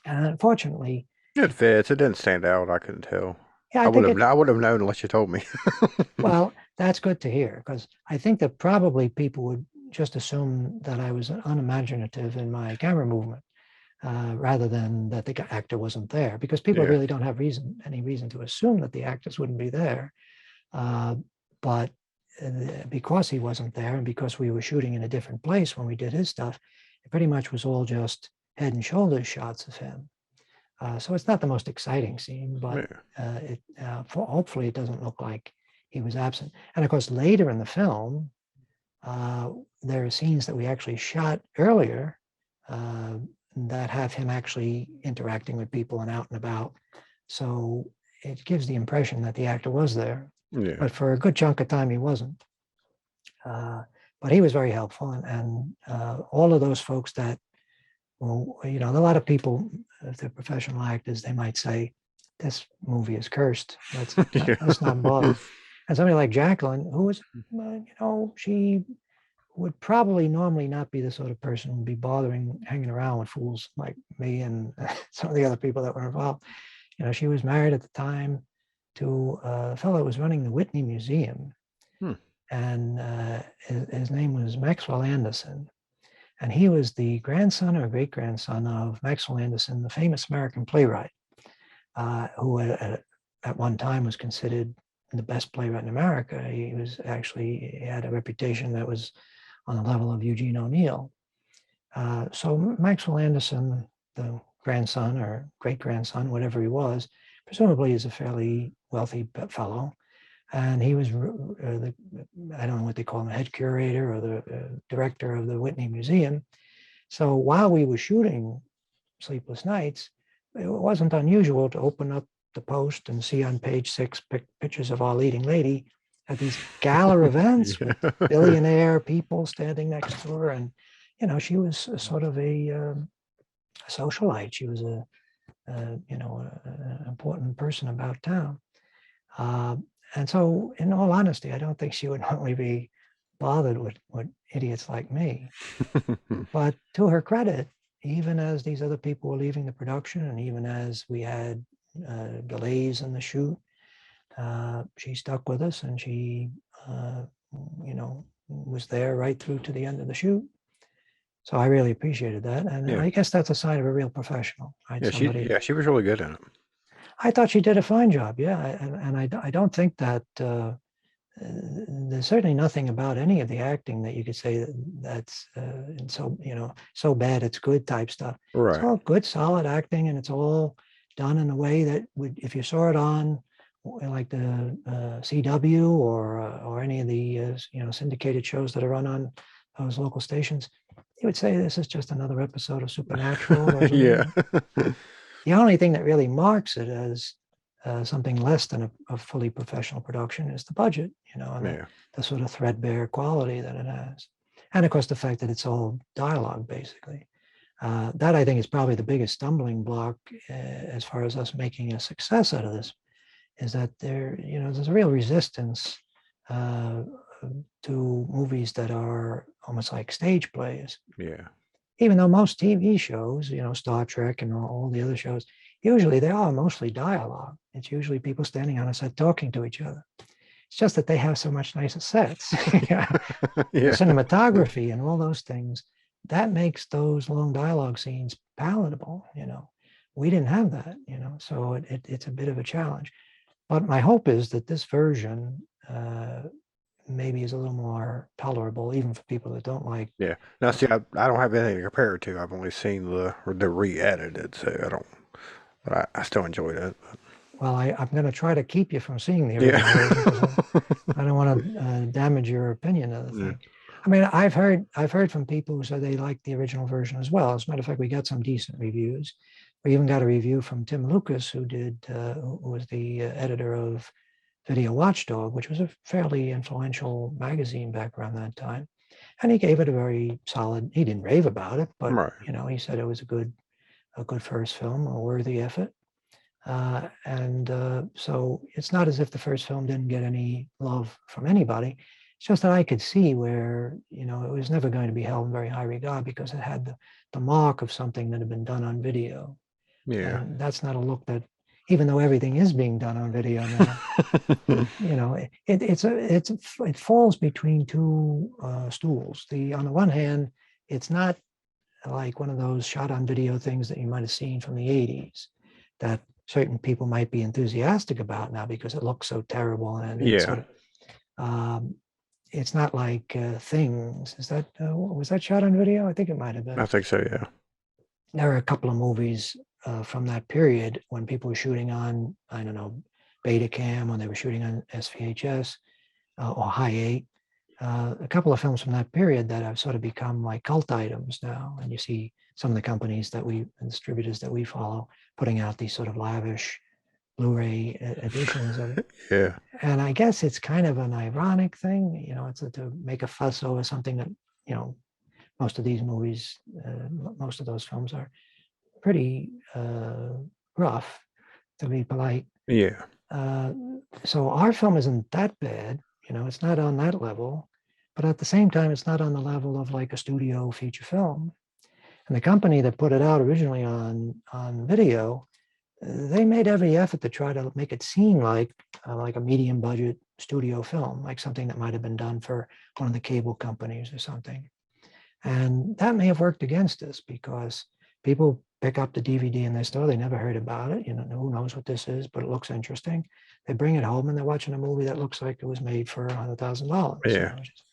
And unfortunately, It fits. It didn't stand out. I couldn't tell. yeah, I would have known unless you told me. well, that's good to hear, because I think that probably people would just assume that I was unimaginative in my camera movement, rather than that the actor wasn't there, because people Yeah. really don't have any reason to assume that the actors wouldn't be there. But because he wasn't there, and because we were shooting in a different place when we did his stuff, it pretty much was all just head and shoulders shots of him. So it's not the most exciting scene, but hopefully it doesn't look like he was absent. And of course, later in the film, there are scenes that we actually shot earlier that have him actually interacting with people and out and about. So it gives the impression that the actor was there. Yeah. But for a good chunk of time, he wasn't. But he was very helpful. And all of those folks that, well, a lot of people, if they're professional actors, they might say, this movie is cursed. Let's not bother. And somebody like Jacqueline, who was, she would probably normally not be the sort of person who would be hanging around with fools like me and some of the other people that were involved. She was married at the time to a fellow that was running the Whitney Museum. And his name was Maxwell Anderson. And he was the grandson or great-grandson of Maxwell Anderson, the famous American playwright, who at one time was considered the best playwright in America. He had a reputation that was on the level of Eugene O'Neill. So Maxwell Anderson, the grandson or great-grandson, whatever he was, presumably is a fairly wealthy fellow. And he was, I don't know what they call him, head curator or the director of the Whitney Museum. So while we were shooting Sleepless Nights, it wasn't unusual to open up the Post and see on page 6 pictures of our leading lady at these gala events with billionaire people standing next to her. And, she was sort of a socialite. She was an important person about town. And so, in all honesty, I don't think she would normally be bothered with idiots like me. But to her credit, even as these other people were leaving the production, and even as we had delays in the shoot, she stuck with us, and she, was there right through to the end of the shoot. So I really appreciated that, and I guess that's a sign of a real professional. Right? She was really good in it. I thought she did a fine job, yeah, and I don't think that there's certainly nothing about any of the acting that you could say that's so bad it's good type stuff. Right. It's all good, solid acting, and it's all done in a way that would, if you saw it on like the CW or any of the syndicated shows that are run on those local stations, you would say this is just another episode of Supernatural. Or Yeah. The only thing that really marks it as something less than a fully professional production is the budget, and the sort of threadbare quality that it has. And of course, the fact that it's all dialogue, basically. That I think is probably the biggest stumbling block as far as us making a success out of this, is that there's a real resistance to movies that are almost like stage plays. Yeah. Even though most TV shows, Star Trek and all the other shows, usually they are mostly dialogue. It's usually people standing on a set talking to each other. It's just that they have so much nicer sets. The Yeah. cinematography and all those things, that makes those long dialogue scenes palatable, We didn't have that, so it's a bit of a challenge. But my hope is that this version maybe is a little more tolerable, even for people that don't like. Yeah. Now, see, I don't have anything to compare it to. I've only seen the re-edited, so I don't. But I still enjoyed it. Well, I'm going to try to keep you from seeing the Yeah. original version because I don't want to damage your opinion of the Yeah. thing. I mean, I've heard from people who said they liked the original version as well. As a matter of fact, we got some decent reviews. We even got a review from Tim Lucas, who was the editor of Video Watchdog, which was a fairly influential magazine back around that time. And he gave it a very solid. He didn't rave about it, but Right. he said it was a good first film, a worthy effort. So it's not as if the first film didn't get any love from anybody. It's just that I could see where, it was never going to be held in very high regard because it had the mark of something that had been done on video. Yeah. And that's not a look that, even though everything is being done on video now, it falls between two stools. On the one hand, it's not like one of those shot on video things that you might have seen from the 80s that certain people might be enthusiastic about now because it looks so terrible and it's Yeah. sort of it's not like Things. Was that shot on video? I think it might have been. I think so. Yeah. There are a couple of movies from that period when people were shooting on, I don't know, Betacam, when they were shooting on SVHS or High 8. A couple of films from that period that have sort of become like cult items now. And you see some of the companies and distributors that we follow putting out these sort of lavish Blu-ray editions of it. Yeah. And I guess it's kind of an ironic thing, it's to make a fuss over something that, most of these movies, most of those films are pretty rough, to be polite. Yeah. So our film isn't that bad, it's not on that level, but at the same time, it's not on the level of like a studio feature film. And the company that put it out originally on video, they made every effort to try to make it seem like a medium budget studio film, like something that might have been done for one of the cable companies or something. And that may have worked against us because people pick up the DVD in their store. They never heard about it. Who knows what this is, but it looks interesting. They bring it home and they're watching a movie that looks like it was made for $100,000. Yeah. Which is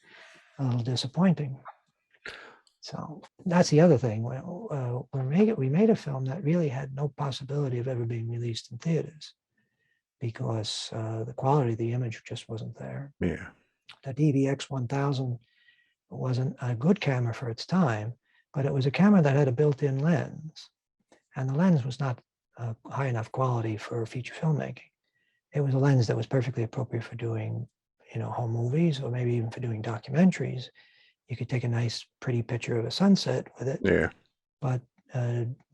a little disappointing. So that's the other thing. We made a film that really had no possibility of ever being released in theaters because the quality of the image just wasn't there. Yeah. The DVX 1000 wasn't a good camera for its time, but it was a camera that had a built-in lens, and the lens was not high enough quality for feature filmmaking. It was a lens that was perfectly appropriate for doing, home movies or maybe even for doing documentaries. You could take a nice, pretty picture of a sunset with it. Yeah. But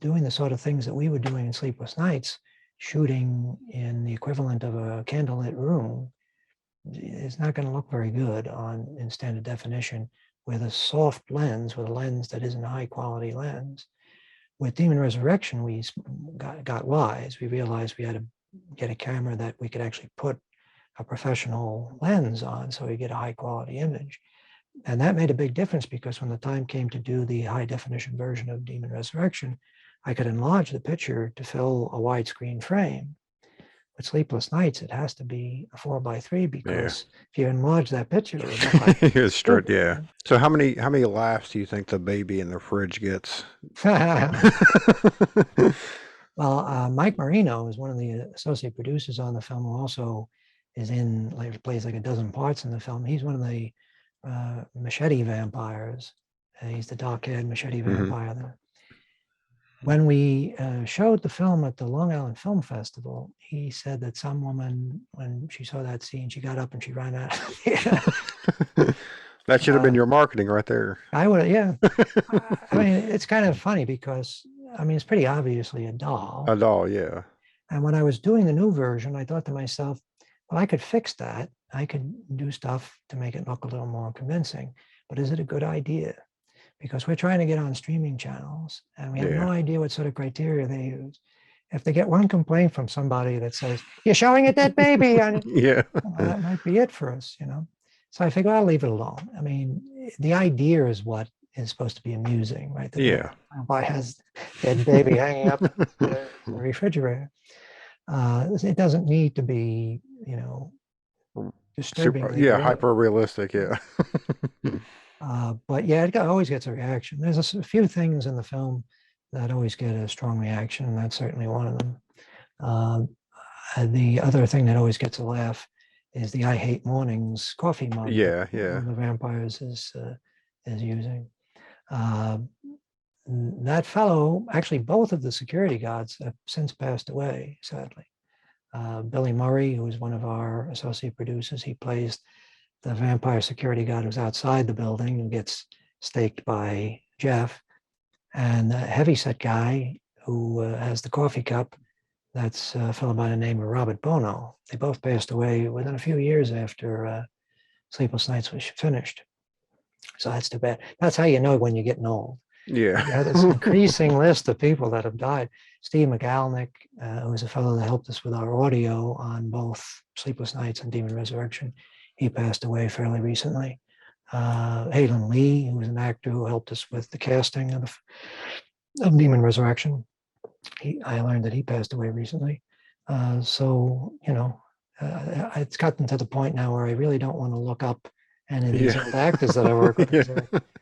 doing the sort of things that we were doing in Sleepless Nights, shooting in the equivalent of a candlelit room, is not going to look very good in standard definition with a soft lens, with a lens that isn't a high quality lens. With Demon Resurrection, we got wise. We realized we had to get a camera that we could actually put a professional lens on so we get a high quality image. And that made a big difference because when the time came to do the high definition version of Demon Resurrection, I could enlarge the picture to fill a widescreen frame. With Sleepless Nights, it has to be a 4:3 because if you enlarge that picture, it would look like It's straight. Yeah. So how many laughs do you think the baby in the fridge gets? Well, Mike Marino is one of the associate producers on the film, who also plays like a dozen parts in the film. He's one of the machete vampires. He's the dark-haired machete vampire. Mm-hmm. When we showed the film at the Long Island Film Festival, he said that some woman, when she saw that scene, she got up and she ran out. That should have been your marketing right there. I would, yeah. I mean, it's kind of funny because, it's pretty obviously a doll. A doll, yeah. And when I was doing the new version, I thought to myself, well, I could fix that. I could do stuff to make it look a little more convincing. But is it a good idea? Because we're trying to get on streaming channels and we have no idea what sort of criteria they use. if they get one complaint from somebody that says, you're showing a dead baby, Yeah. well, that might be it for us, So I figure I'll leave it alone. I mean, the idea is what is supposed to be amusing, right? That the Yeah. vampire has dead baby hanging up in the refrigerator. It doesn't need to be, Super, disturbingly yeah, gross. hyper realistic. Yeah. But yeah, always gets a reaction. There's a few things in the film that always get a strong reaction, and that's certainly one of them. Uh, the other thing that always gets a laugh is the "I hate mornings" coffee mug that Yeah. one Yeah. of the vampires is using. Uh, that fellow, actually, both of the security guards have since passed away, sadly. Billy Murray, who is one of our associate producers, he plays the vampire security guard who's outside the building and gets staked by Jeff. And the heavyset guy who has the coffee cup, that's a fellow by the name of Robert Bono. They both passed away within a few years after Sleepless Nights was finished. So that's too bad. That's how you know when you're getting old. Yeah. You have this increasing list of people that have died. Steve McGalnick, who was a fellow that helped us with our audio on both Sleepless Nights and Demon Resurrection, he passed away fairly recently. Hayden Lee, who was an actor who helped us with the casting of Demon Resurrection, I learned that he passed away recently. It's gotten to the point now where I really don't want to look up any of these Yeah. old actors that I work with because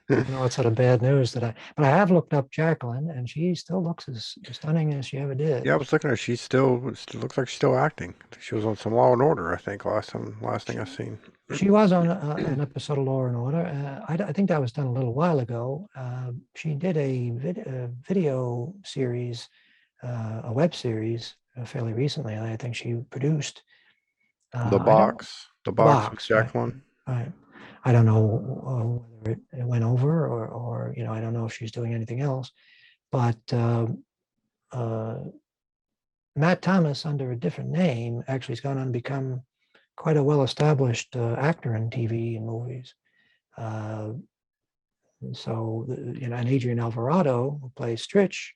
Yeah. I know it's sort of bad news but I have looked up Jacqueline, and she still looks as stunning as she ever did. Yeah, I was looking at her. Still looks like she's still acting. She was on some Law and Order, I think, last thing I seen. She was on an episode of Law and Order. I think that was done a little while ago. She did a video series, a web serise, fairly recently. I think she produced. The I don't The The Box with box, right? Jacqueline. Right. I don't know whether it went over or I don't know if she's doing anything else. But uh, Matt Thomas, under a different name, actually has gone on to become quite a well-established actor in TV and movies. Uh, and Adrian Alvarado, who plays Stritch,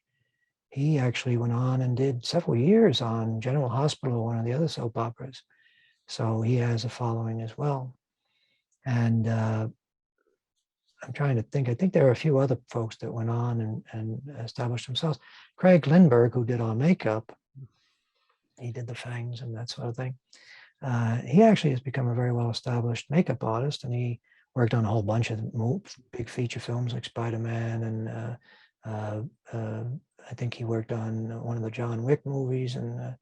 he actually went on and did several years on General Hospital, one of the other soap operas. So he has a following as well. And I'm trying to think. I think there are a few other folks that went on and established themselves. Craig Lindbergh, who did our makeup, he did the fangs and that sort of thing. He actually has become a very well-established makeup artist, and he worked on a whole bunch of big feature films like Spider-Man, and I think he worked on one of the John Wick movies, and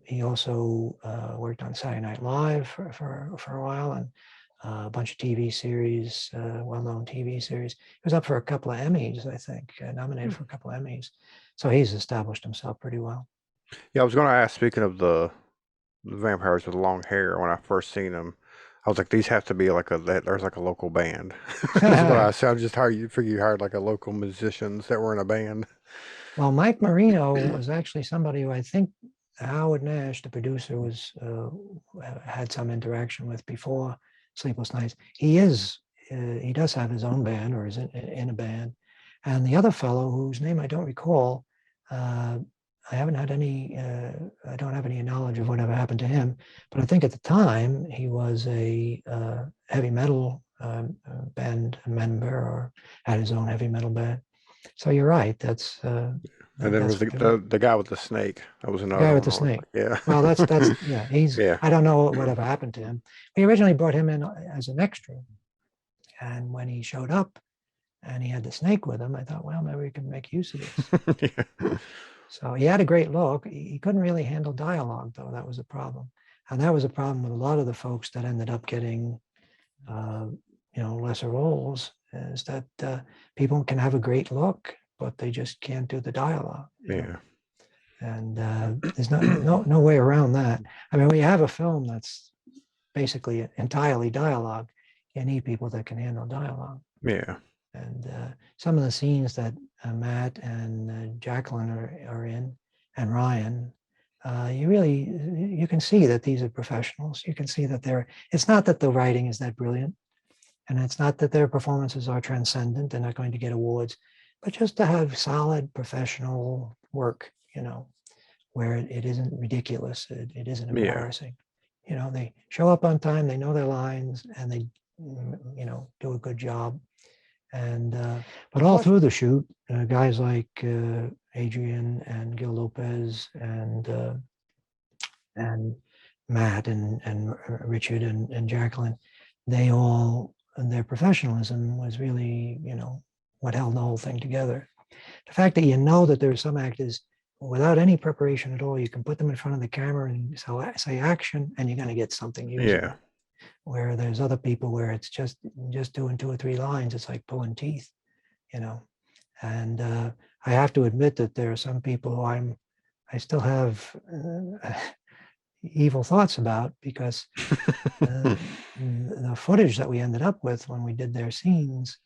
he also worked on Saturday Night Live for a while, and a bunch of TV series, well-known TV series. He was up for a couple of Emmys, I think, nominated for a couple of Emmys. So he's established himself pretty well. Yeah, I was going to ask. Speaking of the vampires with long hair, when I first seen them, I was like, these have to be there's like a local band. That's what I said. I just figure you hired like a local musicians that were in a band. Well, Mike Marino was actually somebody who I think Howard Nash, the producer, had some interaction with before Sleepless Nights. He does have his own band, or is in a band. And the other fellow, whose name I don't recall, I don't have any knowledge of whatever happened to him, but I think at the time he was a heavy metal band member, or had his own heavy metal band. So you're right. And then That's was what you're right. the guy with the snake. That was The guy another with one. the I was snake. like, yeah. Well, yeah. Yeah. I don't know whatever happened to him. We originally brought him in as an extra, and when he showed up and he had the snake with him, I thought, well, maybe we can make use of this. Yeah. So he had a great look. He couldn't really handle dialogue, though. That was a problem, and that was a problem with a lot of the folks that ended up getting, uh, lesser roles. Is that people can have a great look, but they just can't do the dialogue. Yeah. And there's no way around that. I mean, we have a film that's basically entirely dialogue. You need people that can handle dialogue. Yeah. And some of the scenes that Matt and Jacqueline are in, and Ryan, you can see that these are professionals. You can see that it's not that the writing is that brilliant, and it's not that their performances are transcendent. They're not going to get awards, but just to have solid professional work, where it isn't ridiculous, it isn't Yeah. embarrassing. You know, they show up on time, they know their lines, and they, you know, do a good job. And but all Plus, through the shoot, guys like Adrian and Gil Lopez and Matt and Richard and Jacqueline, they all, and their professionalism was really, you know, what held the whole thing together. The fact that you know that there are some actors without any preparation at all, you can put them in front of the camera and say action, and you're going to get something yeah. usable. Where there's other people where it's just doing 2 or 3 lines, it's like pulling teeth, you know. And I have to admit that there are some people who I still have evil thoughts about, because the footage that we ended up with when we did their scenes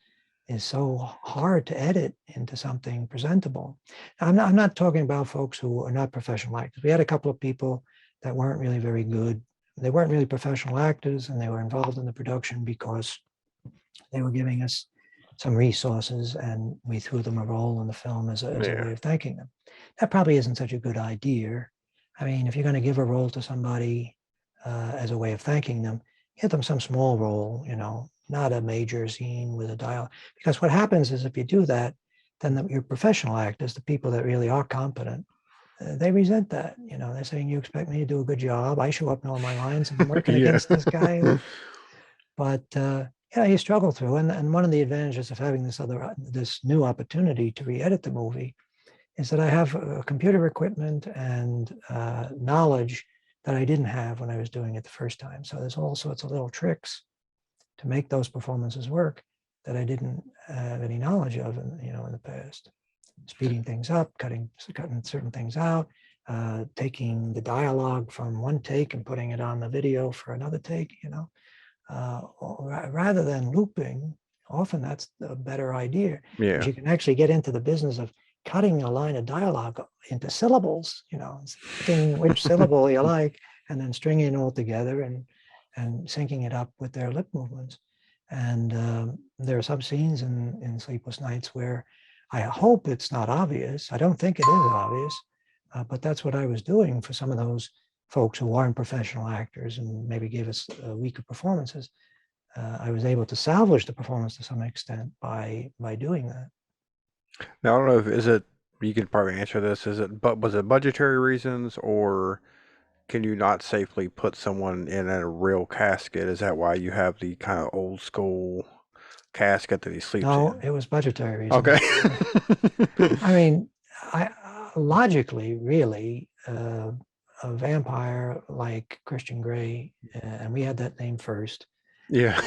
is so hard to edit into something presentable. I'm not talking about folks who are not professional actors. We had a couple of people that weren't really very good. They weren't really professional actors, and they were involved in the production because they were giving us some resources, and we threw them a role in the film as a Yeah. way of thanking them. That probably isn't such a good idea. I mean, if you're going to give a role to somebody as a way of thanking them, give them some small role, you know, not a major scene with a dialogue. Because what happens is, if you do that, then your professional actors, the people that really are competent, they resent that. You know, they're saying, you expect me to do a good job. I show up in all my lines and I'm working Yeah. against this guy. But yeah, you struggle through. And one of the advantages of having this new opportunity to re-edit the movie is that I have computer equipment and knowledge that I didn't have when I was doing it the first time. So there's all sorts of little tricks to make those performances work that I didn't have any knowledge of, in the past. Speeding things up, cutting certain things out, taking the dialogue from one take and putting it on the video for another take. Rather than looping, often that's a better idea, because Yeah. you can actually get into the business of cutting a line of dialogue into syllables, picking which syllable you like, and then stringing it all together and syncing it up with their lip movements. And there are some scenes in Sleepless Nights where I hope it's not obvious. I don't think it is obvious, but that's what I was doing for some of those folks who aren't professional actors and maybe gave us weaker performances. I was able to salvage the performance to some extent by doing that. Now, I don't know if is it. You can probably answer this. But was it budgetary reasons, or can you not safely put someone in a real casket? Is that why you have the kind of old school casket that he sleeps No, in? it was budgetary reasons. Okay. I mean, logically, really, a vampire like Christian Grey, and we had that name first, Yeah.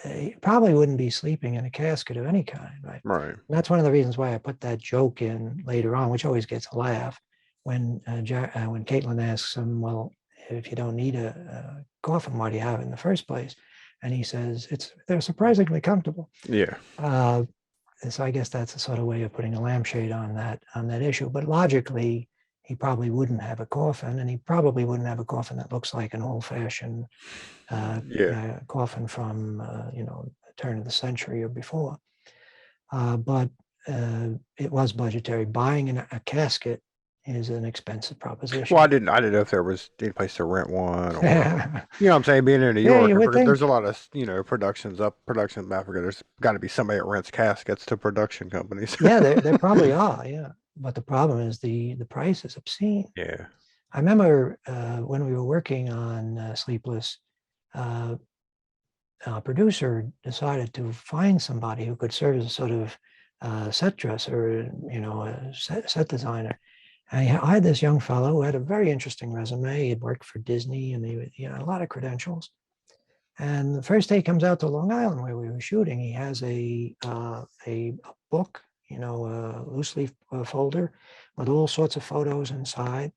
he probably wouldn't be sleeping in a casket of any kind, right? Right. And that's one of the reasons why I put that joke in later on, which always gets a laugh, when when Caitlin asks him, "Well, if you don't need a coffin, why do you have it in the first place?" And he says, "They're surprisingly comfortable." Yeah. So I guess that's a sort of way of putting a lampshade on that issue. But logically, he probably wouldn't have a coffin, and he probably wouldn't have a coffin that looks like an old-fashioned Yeah. coffin from turn of the century or before. But it was budgetary. Buying a casket is an expensive proposition. Well, I didn't know if there was any place to rent one, or Yeah, what I'm saying. Being in New York, you I would forget there's a think. lot of production in Africa. There's got to be somebody that rents caskets to production companies. Yeah, there probably are. Yeah, but the problem is the price is obscene. Yeah. I remember when we were working on Sleepless, a producer decided to find somebody who could serve as a sort of set dresser, a set designer. And I had this young fellow who had a very interesting resume. He had worked for Disney, and he had a lot of credentials. And the first day he comes out to Long Island where we were shooting, he has a book, a loose leaf folder with all sorts of photos inside.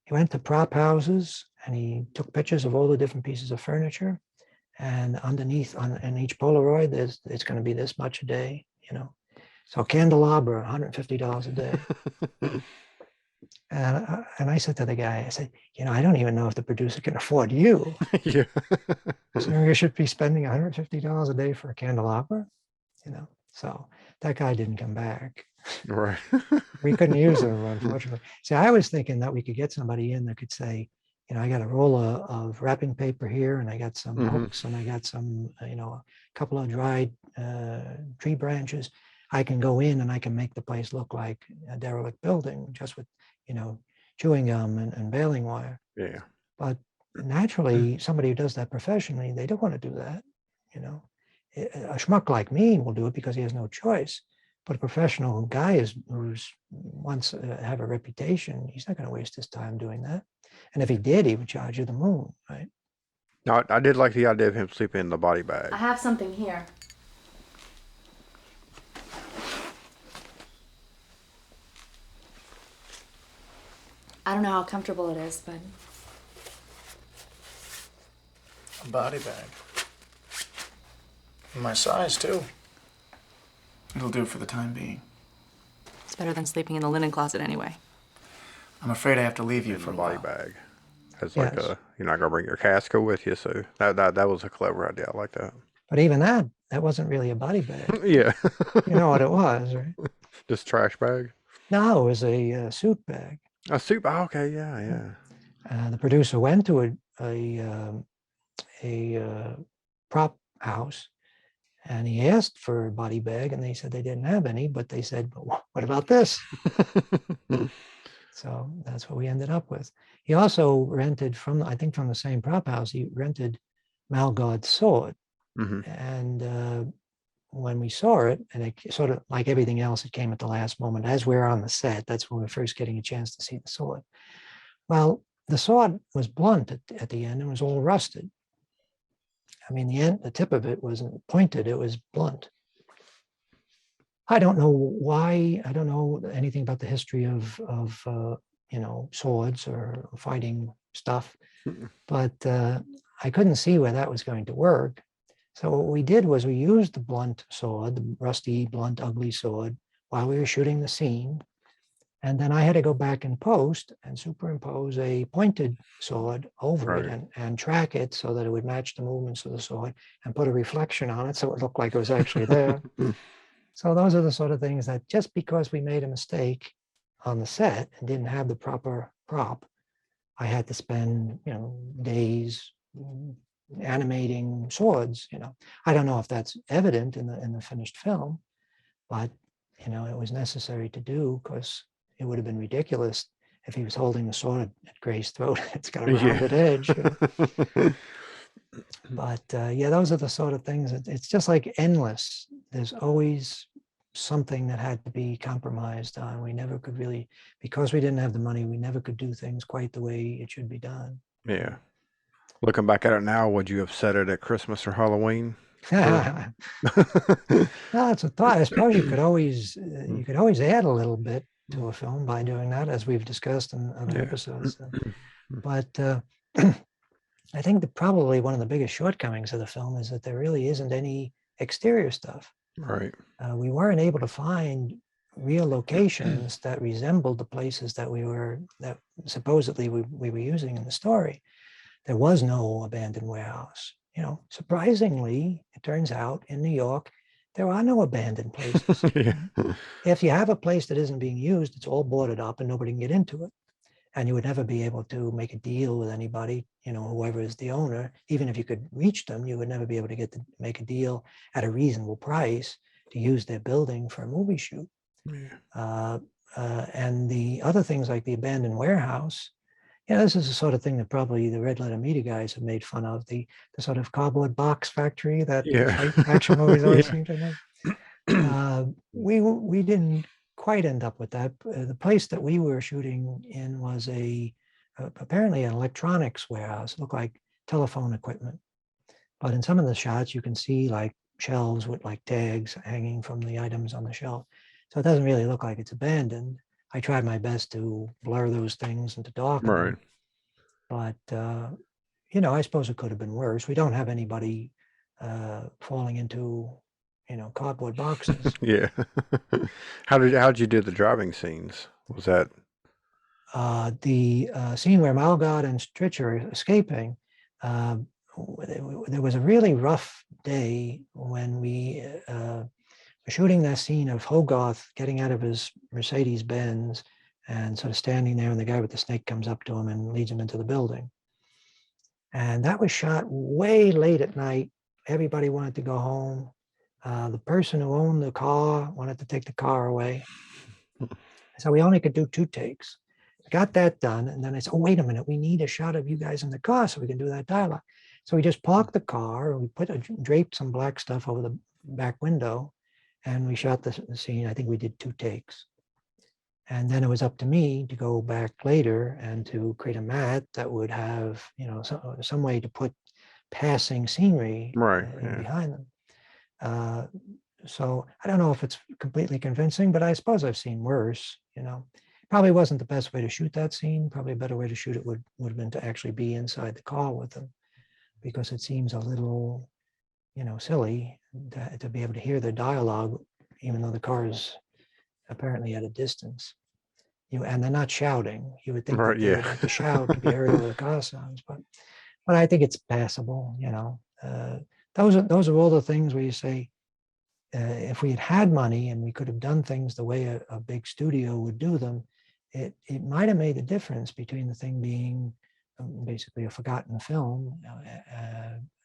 He went to prop houses and he took pictures of all the different pieces of furniture. And underneath in each Polaroid, it's going to be this much a day, So candelabra, $150 a day. And I said to the guy, I said, I don't even know if the producer can afford you. Yeah. So you should be spending $150 a day for a candelabra, So that guy didn't come back. Right. We couldn't use them, unfortunately. See, I was thinking that we could get somebody in that could say, I got a roll of wrapping paper here, and I got some Hmm. hooks, and I got some, a couple of dried tree branches. I can go in and I can make the place look like a derelict building just with, you know, chewing gum and baling wire. Yeah. But naturally, somebody who does that professionally, they don't want to do that. You know, a schmuck like me will do it because he has no choice. But a professional guy who's wants to have a reputation, he's not going to waste his time doing that. And if he did, he would charge you the moon, right? No, I did like the idea of him sleeping in the body I bag. have something here. I don't know how comfortable it is, but A body bag. My size, too. It'll do for the time being. it's better than sleeping in the linen closet anyway. I'm afraid I have to leave you In for the a body while. bag. It's like Yes. you're not gonna bring your casco with you, so that was a clever idea. I like that. But even that wasn't really a body bag. Yeah. You know what it was, right? Just trash bag. No, it was a suit bag. A soup. Oh, okay. Yeah. Yeah. The producer went to a prop house, and he asked for a body bag, and they said they didn't have any, but they said, well, what about this? So that's what we ended up with. He also rented I think from the same prop house, he rented Malgod's sword. Hmm. And when we saw it, and it sort of like everything else, it came at the last moment. As we were on the set, that's when we were first getting a chance to see the sword. Well, the sword was blunt at the end and was all rusted. I mean, the tip of it wasn't pointed, it was blunt. I don't know why. I don't know anything about the history of swords or fighting stuff, but I couldn't see where that was going to work. So what we did was we used the blunt sword, the rusty, blunt, ugly sword, while we were shooting the scene. And then I had to go back in post and superimpose a pointed sword over it Right. and track it so that it would match the movements of the sword and put a reflection on it so it looked like it was actually there. So those are the sort of things that just because we made a mistake on the set and didn't have the proper prop, I had to spend, days animating swords. I don't know if that's evident in the finished film, but it was necessary to do because it would have been ridiculous if he was holding the sword at Gray's throat. It's got a rounded edge. But yeah, those are the sort of things. It's just like endless. There's always something that had to be compromised on. We never could really, because we didn't have the money, we never could do things quite the way it should be done. Yeah. Looking back at it now, would you have set it at Christmas or Halloween? Well, it's a thought. I suppose you could always add a little bit to a film by doing that, as we've discussed in other Yeah. episodes. But I think probably one of the biggest shortcomings of the film is that there really isn't any exterior stuff. Right. We weren't able to find real locations that resembled the places that supposedly we were using in the story. There was no abandoned warehouse. Surprisingly, it turns out in New York, there are no abandoned places. Yeah. If you have a place that isn't being used, it's all boarded up and nobody can get into it. And you would never be able to make a deal with anybody, whoever is the owner. Even if you could reach them, you would never be able to make a deal at a reasonable price to use their building for a movie shoot. Yeah. And the other things like the abandoned warehouse, this is the sort of thing that probably the Red Letter Media guys have made fun of, the sort of cardboard box factory that Yeah. action movies always Yeah. seem to make. We didn't quite end up with that. The place that we were shooting in was apparently an electronics warehouse. It looked like telephone equipment. But in some of the shots, you can see like shelves with like tags hanging from the items on the shelf. So it doesn't really look like it's abandoned. I tried my best to blur those things and to darken Right. them. But, I suppose it could have been worse. We don't have anybody falling into, cardboard boxes. Yeah. How'd you do the driving scenes? Was that The scene where Malgod and Stritch are escaping, there was a really rough day when we shooting that scene of Hogarth getting out of his Mercedes Benz and sort of standing there, and the guy with the snake comes up to him and leads him into the building. And that was shot way late at night. Everybody wanted to go home. The person who owned the car wanted to take the car away. So we only could do 2 takes. Got that done. And then I said, oh, wait a minute. We need a shot of you guys in the car so we can do that dialogue. So we just parked the car and we draped some black stuff over the back window and we shot the scene. I think we did 2 takes. And then it was up to me to go back later and to create a mat that would have, some way to put passing scenery Right. in Yeah. behind them. So I don't know if it's completely convincing, but I suppose I've seen worse, Probably wasn't the best way to shoot that scene. Probably a better way to shoot it would have been to actually be inside the car with them, because it seems a little, silly to be able to hear the dialogue, even though the car is apparently at a distance. And they're not shouting. You would think Right. that they Yeah. would have to shout to be heard over the car sounds, but I think it's passable. Those are all the things where you say, if we had had money and we could have done things the way a big studio would do them, it might have made a difference between the thing being basically a forgotten film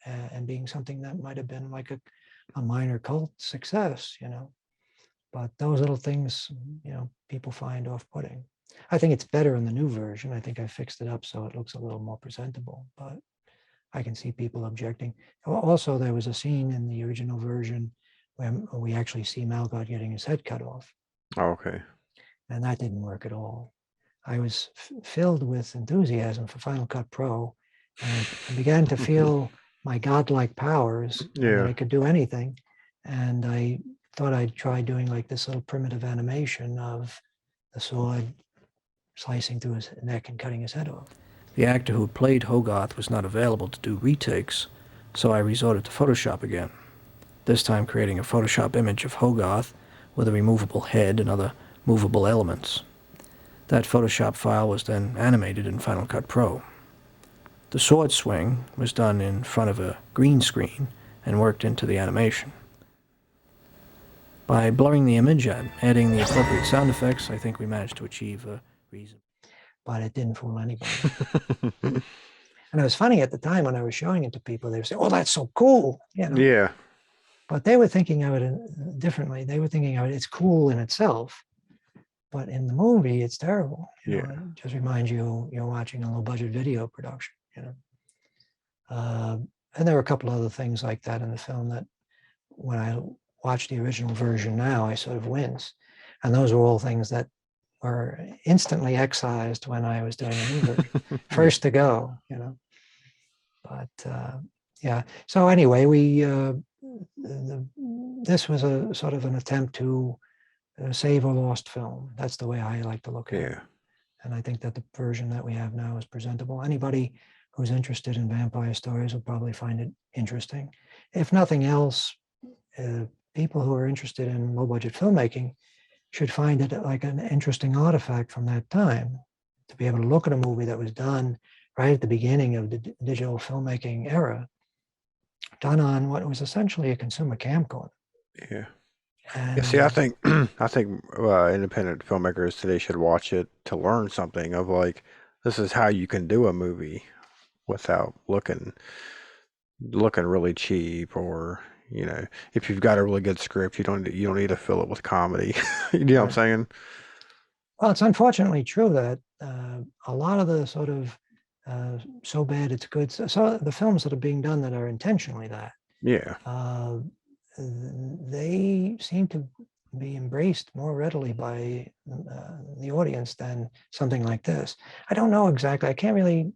and being something that might have been like a minor cult success, But those little things, people find off-putting. I think it's better in the new version. I think I fixed it up so it looks a little more presentable, but I can see people objecting. Also, there was a scene in the original version where we actually see Malgard getting his head cut off, Okay. and that didn't work at all. I was filled with enthusiasm for Final Cut Pro, and I began to feel my godlike powers, and that I Yeah. could do anything. And I thought I'd try doing like this little primitive animation of the sword slicing through his neck and cutting his head off. The actor who played Hogarth was not available to do retakes, so I resorted to Photoshop again, this time creating a Photoshop image of Hogarth with a removable head and other movable elements. That Photoshop file was then animated in Final Cut Pro. The sword swing was done in front of a green screen and worked into the animation. By blurring the image and adding the appropriate sound effects, I think we managed to achieve a reason. But it didn't fool anybody. And it was funny at the time when I was showing it to people, they would say, oh, that's so cool. Yeah. But they were thinking of it differently. They were thinking of it, it's cool in itself. But in the movie, it's terrible. It just reminds you you're watching a low budget video production, And there were a couple other things like that in the film that when I watch the original version now, I sort of wince. And those were all things that were instantly excised when I was doing the new version. First to go, But yeah. So anyway, this was a sort of an attempt to save a lost film. That's the way I like to look at it. And I think that the version that we have now is presentable. Anybody who's interested in vampire stories will probably find it interesting. If nothing else, people who are interested in low-budget filmmaking should find it like an interesting artifact from that time, to be able to look at a movie that was done right at the beginning of the digital filmmaking era, done on what was essentially a consumer camcorder. Yeah. And, Yeah. See, I think independent filmmakers today should watch it to learn something of like, this is how you can do a movie without looking really cheap, or if you've got a really good script, you don't need to fill it with comedy. You know what I'm saying? Well, it's unfortunately true that a lot of the sort of so bad it's good. So the films that are being done that are intentionally that, Yeah. they seem to be embraced more readily by the audience than something like this. I don't know exactly. I can't really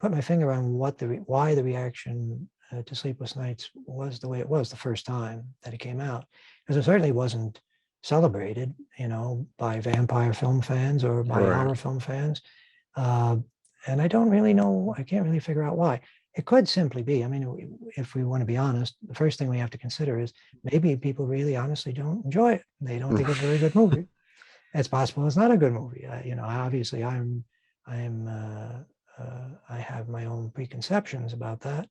put my finger on why the reaction to Sleepless Nights was the way it was the first time that it came out, because it certainly wasn't celebrated, by vampire film fans or by horror film fans. And I don't really know, I can't really figure out why. It could simply be, I mean, if we want to be honest, the first thing we have to consider is maybe people really honestly don't enjoy it. They don't think it's a very good movie. It's possible it's not a good movie. Obviously I have my own preconceptions about that.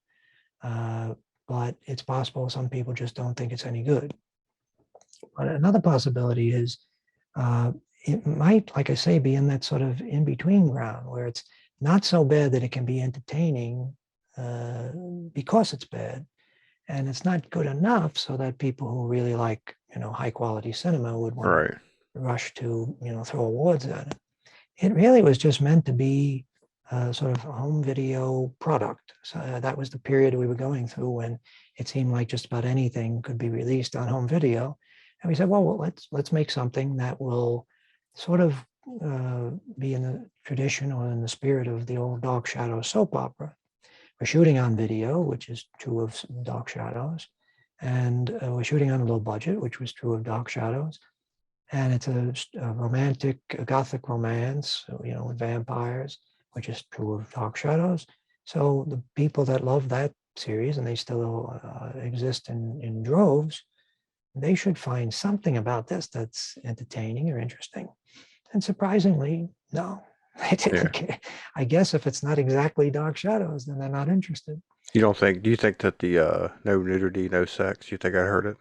But it's possible some people just don't think it's any good. But another possibility is it might, like I say, be in that sort of in-between ground where it's not so bad that it can be entertaining because it's bad, and it's not good enough so that people who really like, high quality cinema would want Right. to rush to, throw awards at it. It really was just meant to be a sort of a home video product. So that was the period we were going through when it seemed like just about anything could be released on home video. And we said, well, let's make something that will sort of be in the tradition or in the spirit of the old Dark Shadows soap opera. We're shooting on video, which is true of Dark Shadows, and we're shooting on a low budget, which was true of Dark Shadows. And it's a romantic, a gothic romance, with vampires, which is true of Dark Shadows. So the people that love that series, and they still exist in droves, they should find something about this that's entertaining or interesting. And surprisingly, no, they didn't care. I guess if it's not exactly Dark Shadows, then they're not interested. Do you think that the no nudity, no sex, you think I heard it?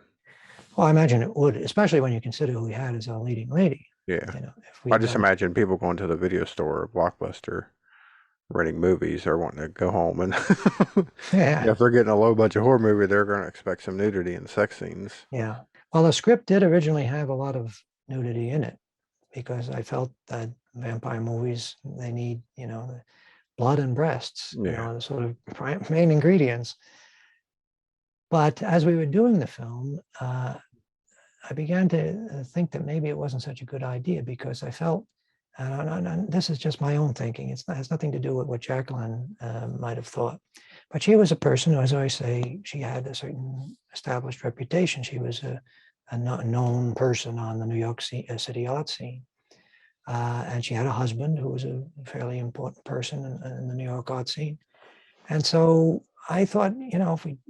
Well, I imagine it would, especially when you consider who we had as our leading lady. Yeah. If we I had just done, imagine people going to the video store or Blockbuster renting movies or wanting to go home and yeah, if they're getting a low budget horror movie, they're going to expect some nudity and sex scenes. yeah. Well, the script did originally have a lot of nudity in it because I felt that vampire movies, they need, blood and breasts, Yeah. the sort of main ingredients. But as we were doing the film, I began to think that maybe it wasn't such a good idea because I felt, and this is just my own thinking, it has nothing to do with what Jacqueline might have thought. But she was a person who, as I say, she had a certain established reputation. She was a known person on the New York City art scene. And she had a husband who was a fairly important person in the New York art scene. And so I thought,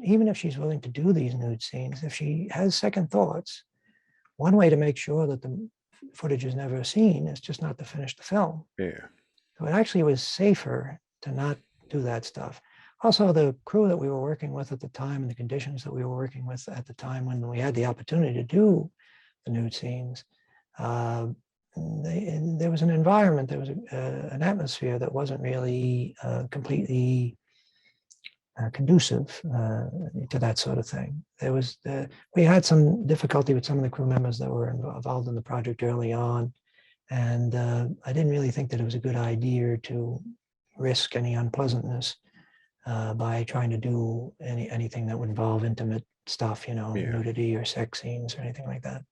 even if she's willing to do these nude scenes, if she has second thoughts, one way to make sure that the footage is never seen is just not to finish the film. Yeah. So it actually was safer to not do that stuff. Also, the crew that we were working with at the time and the conditions that we were working with at the time when we had the opportunity to do the nude scenes, there was an environment, there was an atmosphere that wasn't really completely conducive to that sort of thing. We had some difficulty with some of the crew members that were involved in the project early on, and I didn't really think that it was a good idea to risk any unpleasantness by trying to do anything that would involve intimate stuff, nudity or sex scenes or anything like that.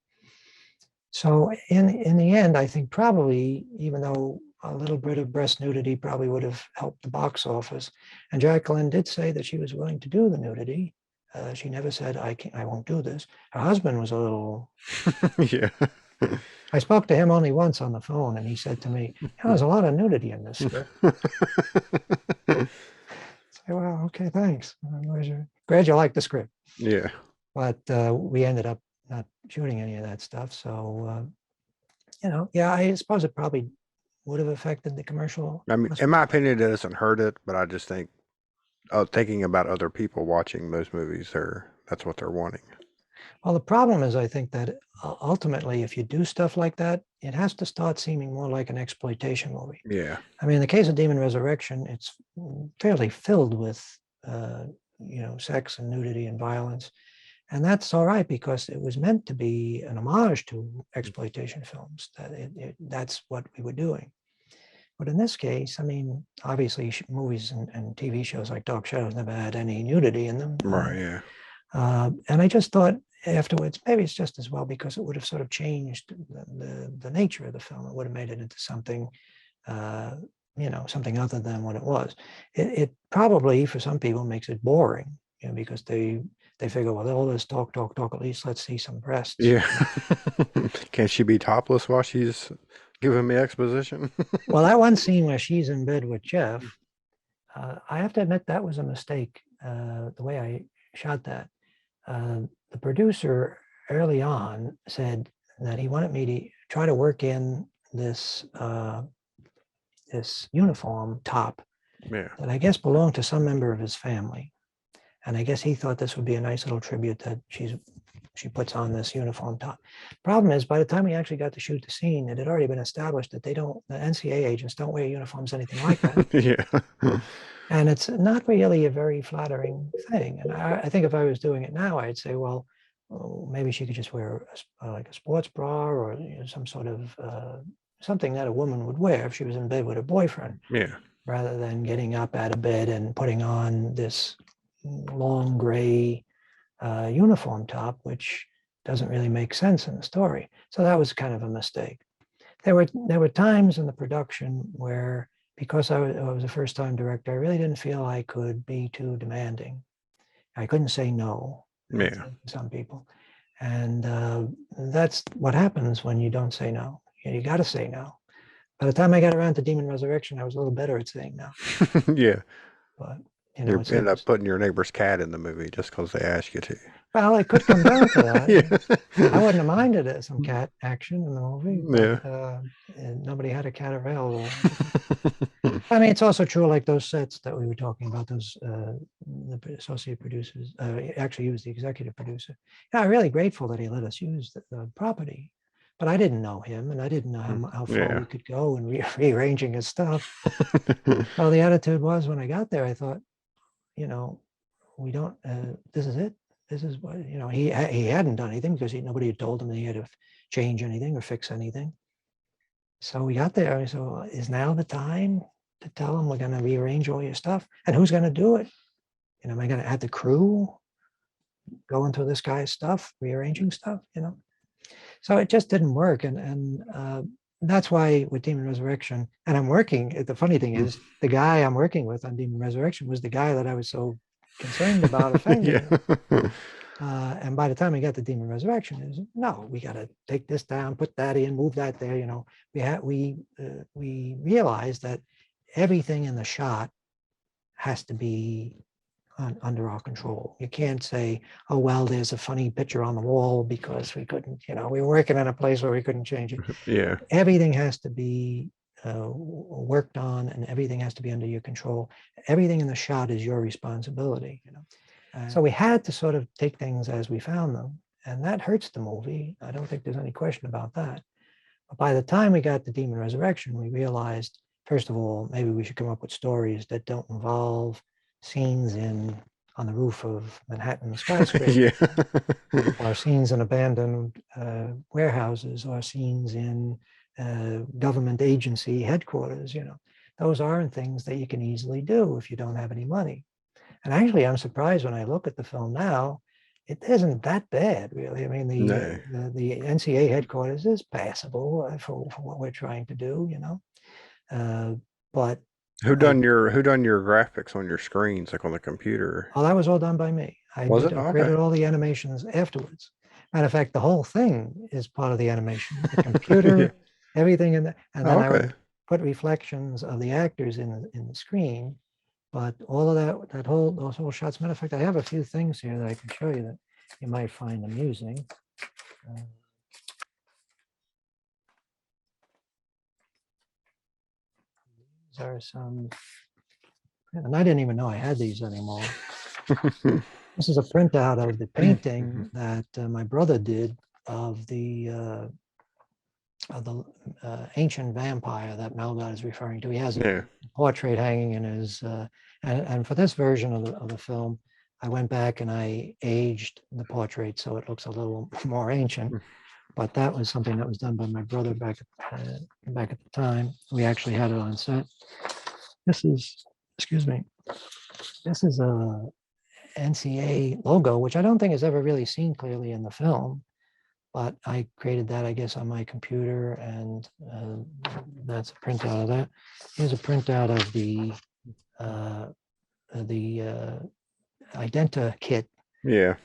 So in the end, I think probably, even though a little bit of breast nudity probably would have helped the box office, and Jacqueline did say that she was willing to do the nudity. She never said, I won't do this. Her husband was a little... Yeah. I spoke to him only once on the phone, and he said to me, there's a lot of nudity in this script. I say, well, okay, thanks. Glad you like the script. Yeah. But we ended up not shooting any of that stuff. So, yeah, I suppose it probably would have affected the commercial. I mean, in my opinion, it doesn't hurt it, but I just think thinking about other people watching those movies, that's what they're wanting. Well, the problem is, I think that ultimately, if you do stuff like that, it has to start seeming more like an exploitation movie. Yeah. I mean, in the case of Demon Resurrection, it's fairly filled with, sex and nudity and violence. And that's all right because it was meant to be an homage to exploitation films. That's what we were doing. But in this case, I mean, obviously movies and TV shows like Dark Shadows never had any nudity in them. Right. Yeah. And I just thought afterwards, maybe it's just as well because it would have sort of changed the nature of the film. It would have made it into something, something other than what it was. It probably, for some people, makes it boring, because they figure, well, all this talk, at least let's see some breasts. Yeah. Can she be topless while she's giving me exposition? Well, that one scene where she's in bed with Jeff, I have to admit that was a mistake, the way I shot that. The producer early on said that he wanted me to try to work in this this uniform top that I guess belonged to some member of his family. And I guess he thought this would be a nice little tribute that she's she puts on this uniform top. Problem is, by the time we actually got to shoot the scene, it had already been established that the NCA agents don't wear uniforms anything like that. Yeah. And it's not really a very flattering thing. And I think if I was doing it now, I'd say, well, maybe she could just wear like a sports bra or some sort of something that a woman would wear if she was in bed with her boyfriend, Yeah. rather than getting up out of bed and putting on this long gray uniform top, which doesn't really make sense in the story. So that was kind of a mistake. There were times in the production where, because I was a first-time director, I really didn't feel I could be too demanding. I couldn't say no Yeah. to some people. And that's what happens when you don't say no. You got to say no. By the time I got around to Demon Resurrection, I was a little better at saying no. Yeah. But, You end up putting your neighbor's cat in the movie just because they ask you to. well, it could come down to that. Yeah. I wouldn't have minded it, some cat action in the movie, but Yeah. nobody had a cat available. I mean, it's also true, like those sets that we were talking about, those the associate producers, actually he was the executive producer. Yeah, I'm really grateful that he let us use the property, but I didn't know him, and I didn't know how far Yeah. we could go in rearranging his stuff. So the attitude was, when I got there, I thought, we don't, this is it. This is what, he hadn't done anything because nobody had told him that he had to change anything or fix anything. So we got there. So is now the time to tell them we're going to rearrange all your stuff? And who's going to do it? Am I going to have the crew going through this guy's stuff, rearranging stuff? So it just didn't work. And that's why with Demon Resurrection, and I'm working, the funny thing is, the guy I'm working with on Demon Resurrection was the guy that I was so concerned about offending. Yeah. And by the time we got to Demon Resurrection, it was, no, we got to take this down, put that in, move that there. We realized that everything in the shot has to be under our control. You can't say, oh, well, there's a funny picture on the wall because we couldn't, we were working in a place where we couldn't change it. Yeah. Everything has to be worked on, and everything has to be under your control. Everything in the shot is your responsibility. So we had to sort of take things as we found them, and that hurts the movie. I don't think there's any question about that. But by the time we got to Demon Resurrection, we realized, first of all, maybe we should come up with stories that don't involve scenes on the roof of Manhattan skyscraper, Yeah. or scenes in abandoned warehouses, or scenes in government agency headquarters. Those aren't things that you can easily do if you don't have any money. And actually, I'm surprised when I look at the film now, it isn't that bad, really. I mean, the NCA headquarters is passable for what we're trying to do, but Who done your graphics on your screens, like on the computer? that was all done by me. I created all the animations afterwards. Matter of fact, the whole thing is part of the animation. The computer, everything in there, and then I would put reflections of the actors in the screen. But all of those whole shots. Matter of fact, I have a few things here that I can show you that you might find amusing. These are some, and I didn't even know I had these anymore. This is a printout of the painting that my brother did of the ancient vampire that Melgot is referring to. He has a portrait hanging in his, and for this version of the film, I went back and I aged the portrait so it looks a little more ancient. But that was something that was done by my brother back at the time. We actually had it on set. This is, excuse me, this is a NCA logo, which I don't think is ever really seen clearly in the film. But I created that, I guess, on my computer, and that's a printout of that. Here's a printout of the Identa kit. Yeah.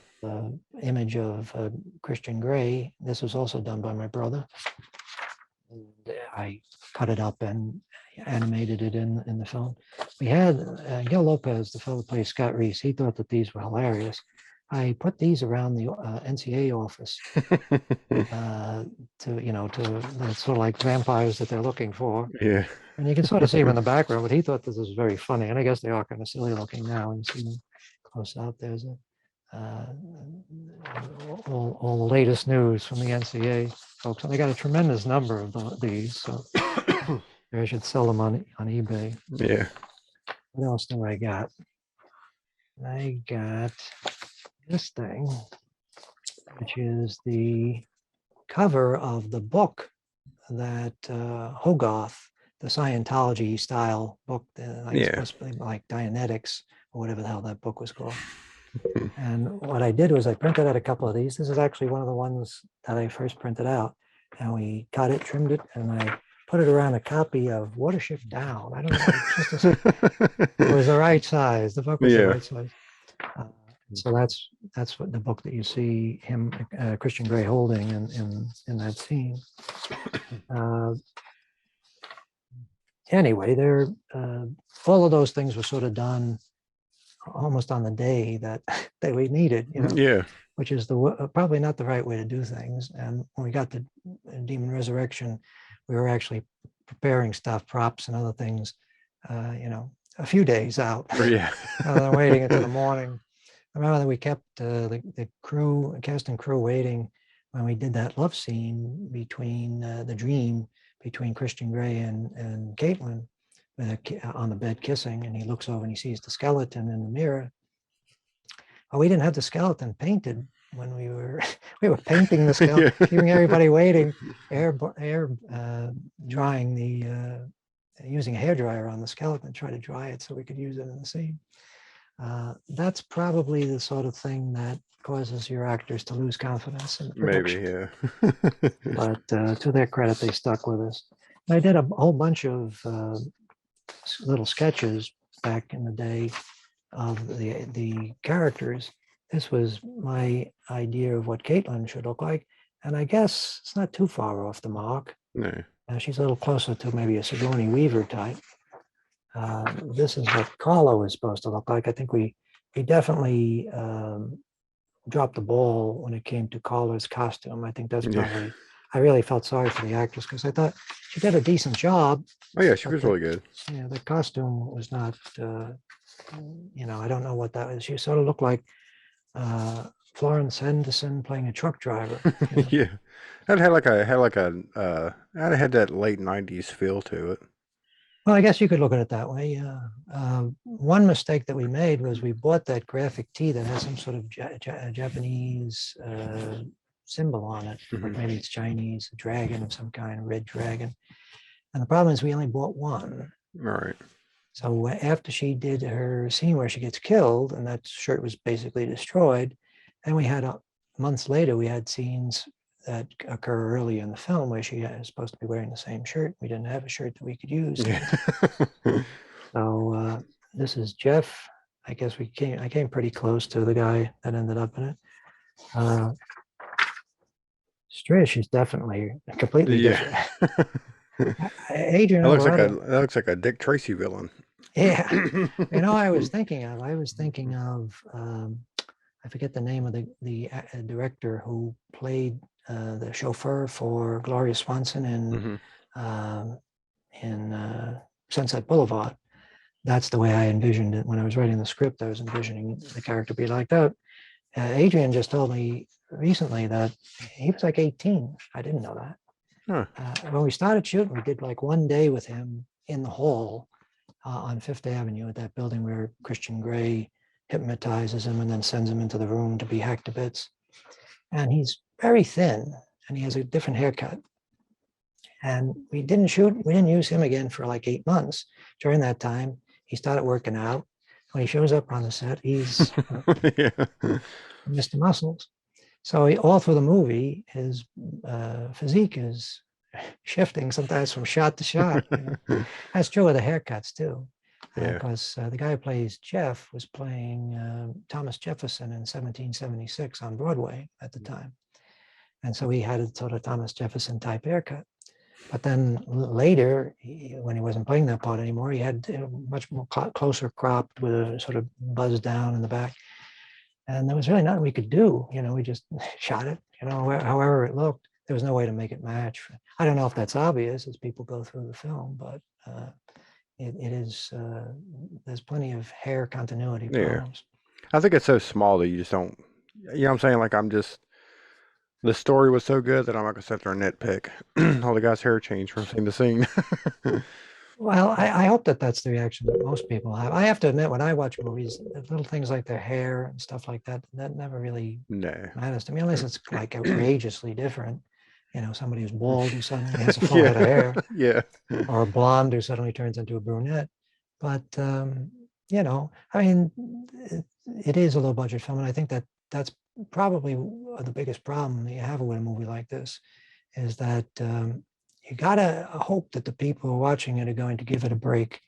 Image of Christian Grey. This was also done by my brother. And I cut it up and animated it in the film. We had Gil Lopez, the fellow who plays Scott Reese. He thought that these were hilarious. I put these around the NCA office to sort of like vampires that they're looking for. Yeah. And you can sort of see them in the background, but he thought this was very funny. And I guess they are kind of silly looking now. And you see them close up. There's all the latest news from the NCA folks. And they got a tremendous number of these, so I should sell them on eBay. Yeah. What else do I got? I got this thing, which is the cover of the book that Hogarth, the Scientology style book, like Yeah. supposed to be like Dianetics or whatever the hell that book was called. And what I did was I printed out a couple of these. This is actually one of the ones that I first printed out. And we cut it, trimmed it, and I put it around a copy of Watership Down. I don't know, it was the right size. The book was the Yeah. right size. So that's what the book that you see him, Christian Grey, holding in that scene. Anyway, there, all of those things were sort of done almost on the day that we needed, you know, Yeah. which is probably not the right way to do things. And when we got to Demon Resurrection, we were actually preparing stuff, props and other things, you know, a few days out, Yeah. rather than waiting until the morning. I remember that we kept the cast and crew waiting when we did that love scene between the dream between Christian Grey and Caitlin on the bed kissing, and he looks over and he sees the skeleton in the mirror. Well, we didn't have the skeleton painted when we were painting the skeleton, Yeah. keeping everybody waiting, air drying using a hairdryer on the skeleton, try to dry it so we could use it in the scene. That's probably the sort of thing that causes your actors to lose confidence in the Maybe, production. yeah. But to their credit, they stuck with us. And I did a whole bunch of little sketches back in the day of the characters. This was my idea of what Caitlin should look like. And I guess it's not too far off the mark. No. She's a little closer to maybe a Sigourney Weaver type. This is what Carla was supposed to look like. I think we definitely dropped the ball when it came to Carla's costume. I think that's Yeah. probably, I really felt sorry for the actress because I thought she did a decent job. Oh yeah, she But was really good. Yeah, the costume was not, you know, I don't know what that was. She sort of looked like Florence Henderson playing a truck driver. You know? Yeah. It had had that late 90s feel to it. Well, I guess you could look at it that way. Yeah. One mistake that we made was we bought that graphic tee that has some sort of Japanese symbol on it. Like Mhm. maybe it's Chinese, a dragon of some kind, a red dragon. And the problem is we only bought one. All right. So after she did her scene where she gets killed and that shirt was basically destroyed, then we had months later, we had scenes that occur early in the film where she is supposed to be wearing the same shirt. We didn't have a shirt that we could use. Yeah. So this is Jeff. I guess I came pretty close to the guy that ended up in it. Strish is definitely completely different. Yeah. Adrian That Alvarado. looks like a Dick Tracy villain. Yeah. You know, I was thinking of, I forget the name of the director who played the chauffeur for Gloria Swanson Mhm. in Sunset Boulevard. That's the way I envisioned it when I was writing the script. I was envisioning the character be like that. Adrian just told me recently that he was like 18. I didn't know that. Huh. When we started shooting, we did like one day with him in the hall on Fifth Avenue at that building where Christian Grey hypnotizes him and then sends him into the room to be hacked to bits. And he's very thin and he has a different haircut. And we didn't use him again for like 8 months. During that time, he started working out. When he shows up on the set, he's Yeah. Mr. Muscles. So all through the movie, his physique is shifting sometimes from shot to shot. You know? That's true with the haircuts too. Yeah. Because the guy who plays Jeff was playing Thomas Jefferson in 1776 on Broadway at the time. And so he had a sort of Thomas Jefferson type haircut. But then later, when he wasn't playing that part anymore, he had much more closer cropped with a sort of buzz down in the back. And there was really nothing we could do. You know, we just shot it, you know, however it looked. There was no way to make it match. I don't know if that's obvious as people go through the film, but it is, there's plenty of hair continuity Yeah. problems. I think it's so small that you just don't. You know what I'm saying? Like the story was so good that I'm not gonna sit there and nitpick. All the guy's hair changed from scene to scene. Well, I hope that that's the reaction that most people have. I have to admit, when I watch movies, little things like their hair and stuff like that, that never really No. matters to me, unless it's like outrageously different. You know, somebody who's bald who suddenly has a full head of Yeah. hair, Yeah. or a blonde who suddenly turns into a brunette. But you know, I mean, it is a low budget film, and I think that that's probably the biggest problem that you have with a movie like this, is that you gotta hope that the people who are watching it are going to give it a break.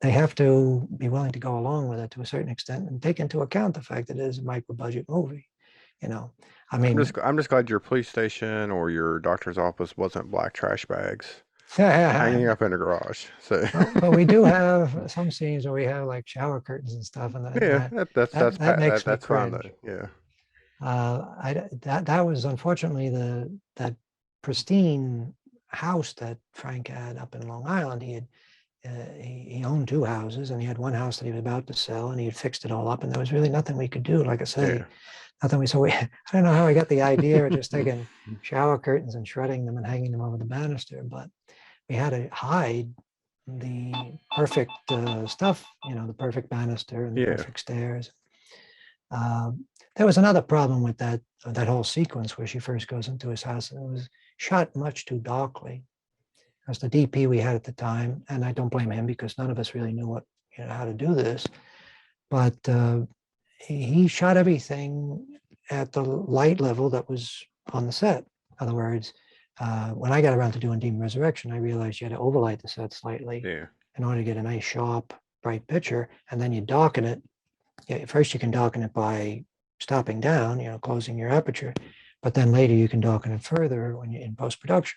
They have to be willing to go along with it to a certain extent and take into account the fact that it is a micro budget movie. You know, I mean, I'm just glad your police station or your doctor's office wasn't black trash bags hanging up in the garage. So but we do have some scenes where we have like shower curtains and stuff, and yeah, that makes me that's fine though. cringe. Yeah. That was unfortunately that pristine house that Frank had up in Long Island. He owned two houses, and he had one house that he was about to sell, and he had fixed it all up, and there was really nothing we could do. Like I say, Yeah. nothing we. So we, I don't know how I got the idea of just taking shower curtains and shredding them and hanging them over the banister, but we had to hide the perfect stuff, you know, the perfect banister and the Yeah. perfect stairs. There was another problem with that whole sequence where she first goes into his house, and it was shot much too darkly. As the DP we had at the time, and I don't blame him because none of us really knew how to do this, but he shot everything at the light level that was on the set. In other words, when I got around to doing Demon Resurrection, I realized you had to overlight the set slightly Yeah. in order to get a nice, sharp, bright picture, and then you darken it. Yeah, first you can darken it by stopping down, you know, closing your aperture, but then later you can darken it further when you're in post-production.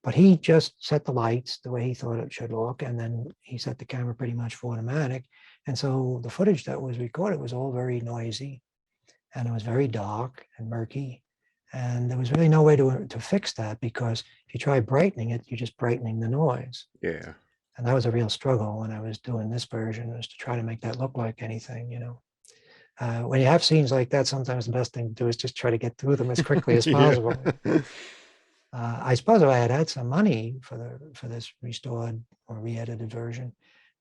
But he just set the lights the way he thought it should look, and then he set the camera pretty much for automatic. And so the footage that was recorded was all very noisy, and it was very dark and murky. And there was really no way to fix that, because if you try brightening it, you're just brightening the noise. Yeah. And that was a real struggle when I was doing this version, was to try to make that look like anything, you know. When you have scenes like that, sometimes the best thing to do is just try to get through them as quickly as Yeah. possible. I suppose if I had had some money for this restored or re-edited version,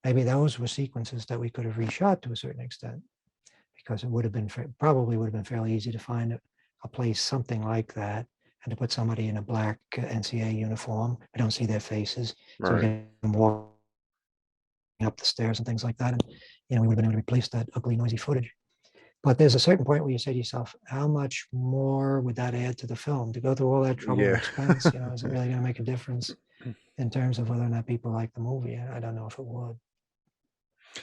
maybe those were sequences that we could have reshot to a certain extent, because it would have been probably would have been fairly easy to find a place something like that, and to put somebody in a black NCA uniform. We don't see their faces, so we Right. get them walking up the stairs and things like that, and we would have been able to replace that ugly, noisy footage. But there's a certain point where you say to yourself, how much more would that add to the film to go through all that trouble and Yeah. expense? Is it really going to make a difference in terms of whether or not people like the movie? I don't know if it would.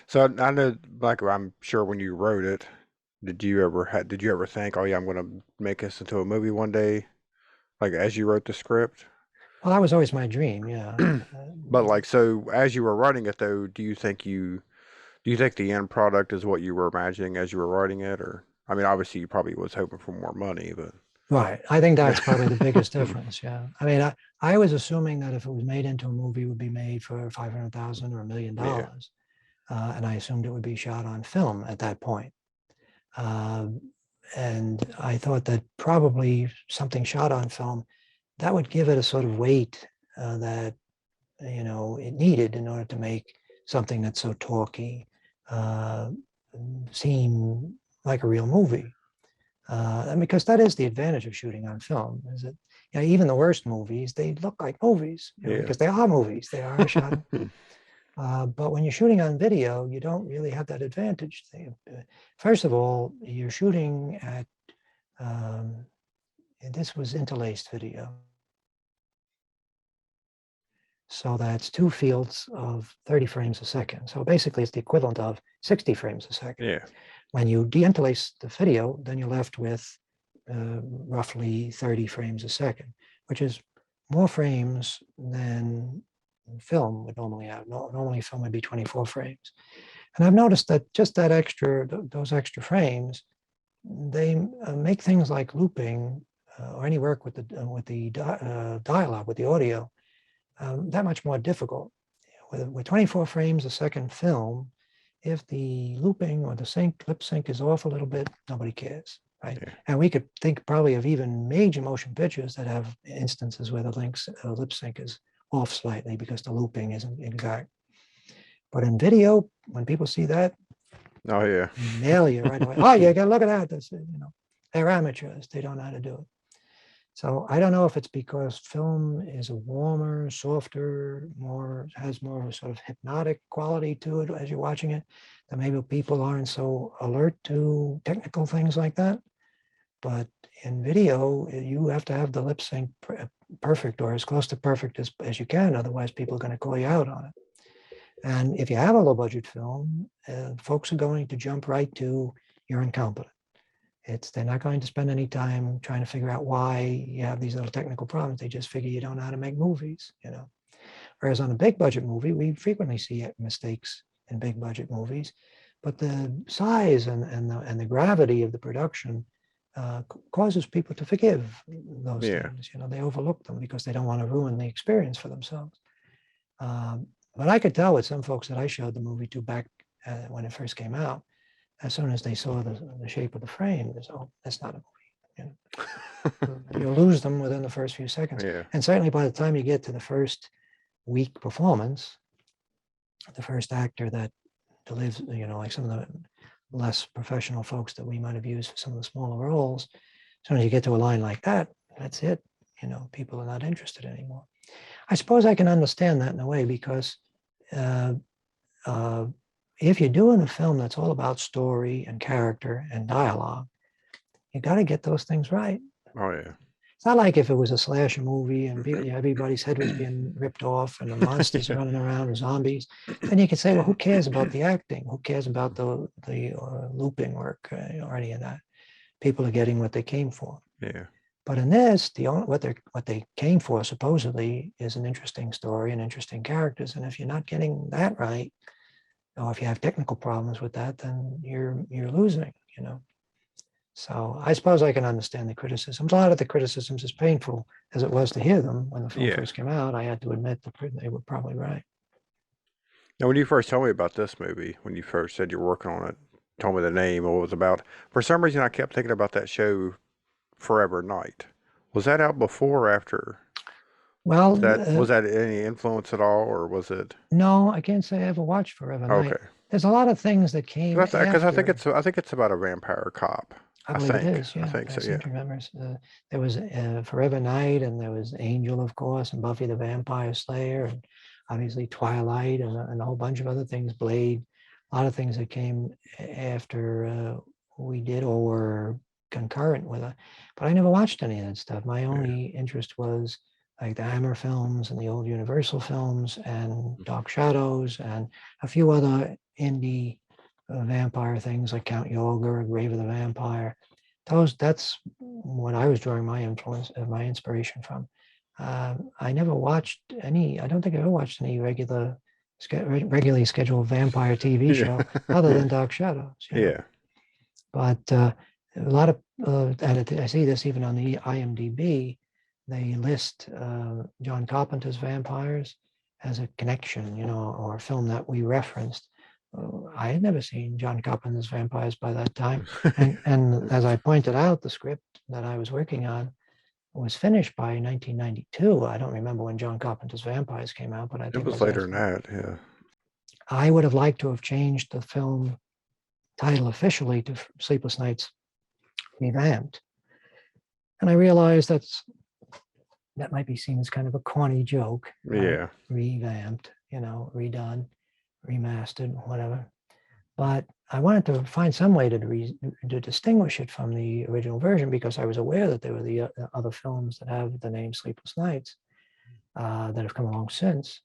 So I know, like I'm sure when you wrote it, did you ever think, oh yeah, I'm gonna make this into a movie one day, like as you wrote the script? Well, that was always my dream. Yeah. But like, so as you were writing it though, do you think the end product is what you were imagining as you were writing it, or I mean, obviously you probably was hoping for more money, but Right. I think that's probably the biggest difference. Yeah. I mean, I was assuming that if it was made into a movie, it would be made for 500,000 or $1 million. yeah, And I assumed it would be shot on film at that point. And I thought that probably something shot on film, that would give it a sort of weight that it needed in order to make something that's so talky seem like a real movie. And because that is the advantage of shooting on film, is that even the worst movies, they look like movies, yeah, because they are movies. They are shot. But when you're shooting on video, you don't really have that advantage. First of all, you're shooting at this was interlaced video. So that's two fields of 30 frames a second. So basically it's the equivalent of 60 frames a second. yeah, When you deinterlace the video, then you're left with roughly 30 frames a second, which is more frames than film would normally have. Normally film would be 24 frames. And I've noticed that just those extra frames, they make things like looping or any work with the dialogue, with the audio, that much more difficult. With 24 frames a second film, if the looping or the lip sync is off a little bit, nobody cares, right? Yeah. And we could think probably of even major motion pictures that have instances where the lip sync is off slightly because the looping isn't exact. But in video, when people see that, Oh yeah. nail you right away. Oh, you got look at that. That's it, you know, they're amateurs. They don't know how to do it. So I don't know if it's because film is a warmer, softer, has more of a sort of hypnotic quality to it as you're watching it, that maybe people aren't so alert to technical things like that. But in video, you have to have the lip sync perfect or as close to perfect as you can. Otherwise, people are going to call you out on it. And if you have a low budget film, folks are going to jump right to you're incompetent. They're not going to spend any time trying to figure out why you have these little technical problems. They just figure you don't know how to make movies, you know. Whereas on a big budget movie, we frequently see mistakes in big budget movies, but the size and the gravity of the production causes people to forgive those Yeah. things. You know, they overlook them because they don't want to ruin the experience for themselves. But I could tell with some folks that I showed the movie to back when it first came out, as soon as they saw the shape of the frame, oh, that's not a movie. You know? You'll lose them within the first few seconds. Yeah. And certainly by the time you get to the first weak performance, the first actor that delivers, you know, like some of the less professional folks that we might have used for some of the smaller roles, as soon as you get to a line like that, that's it. You know, people are not interested anymore. I suppose I can understand that in a way because if you're doing a film that's all about story and character and dialogue, you got to get those things right. Oh yeah. It's not like if it was a slasher movie and everybody's head was being ripped off and the monsters Yeah. running around and zombies. Then you could say, well, who cares about the acting? Who cares about the looping work or any of that? People are getting what they came for. Yeah. But in this, what they came for supposedly is an interesting story and interesting characters. And if you're not getting that right, or if you have technical problems with that, then you're losing, you know. So I suppose I can understand the criticisms. A lot of the criticisms, as painful as it was to hear them when the film Yeah. first came out, I had to admit that they were probably right. Now, when you first told me about this movie, when you first said you were working on it, told me the name, what it was about, for some reason I kept thinking about that show, Forever Night. Was that out before or after? Well, Was that any influence at all, or was it? no, I can't say I ever watched Forever Night. Okay. There's a lot of things that came Because I think after. it's about a vampire cop. I believe it is. I Yeah, think I so. seem Yeah. to remember. There was Forever Night, and there was Angel, of course, and Buffy the Vampire Slayer, and obviously Twilight, and a whole bunch of other things. Blade, a lot of things that came after we did or were concurrent with it. But I never watched any of that stuff. My only interest was like the Hammer films and the old Universal films and Dark Shadows and a few other indie vampire things like Count Yorga, Grave of the Vampire. That's what I was drawing my my inspiration from. I never watched any. I don't think I ever watched any regularly scheduled vampire TV show other than Dark Shadows. You know? Yeah. But a lot of, and I see this even on the IMDb, they list John Carpenter's vampires as a connection, you know, or a film that we referenced. I had never seen John Carpenter's vampires by that time. And as I pointed out, the script that I was working on was finished by 1992. I don't remember when John Carpenter's Vampires came out, but I think It was later than that. Yeah. I would have liked to have changed the film title officially to Sleepless Nights Revamped. And I realized that might be seen as kind of a corny joke. Right? Yeah. Revamped, you know, redone, remastered, whatever. But I wanted to find some way to distinguish it from the original version because I was aware that there were the other films that have the name Sleepless Nights that have come along since.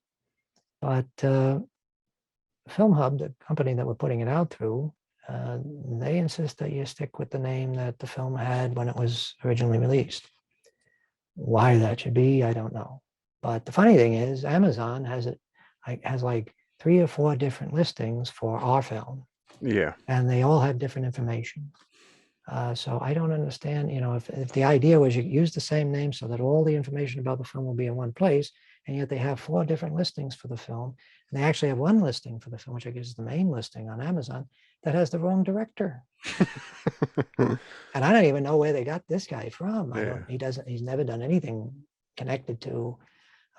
But Film Hub, the company that we're putting it out through, they insist that you stick with the name that the film had when it was originally released. Why that should be, I don't know. But the funny thing is, Amazon has like 3 or 4 different listings for our film. Yeah. And they all have different information. So I don't understand, if the idea was you use the same name so that all the information about the film will be in one place, and yet they have 4 different listings for the film, and they actually have one listing for the film, which I guess is the main listing on Amazon, that has the wrong director. And I don't even know where they got this guy from. He's never done anything connected to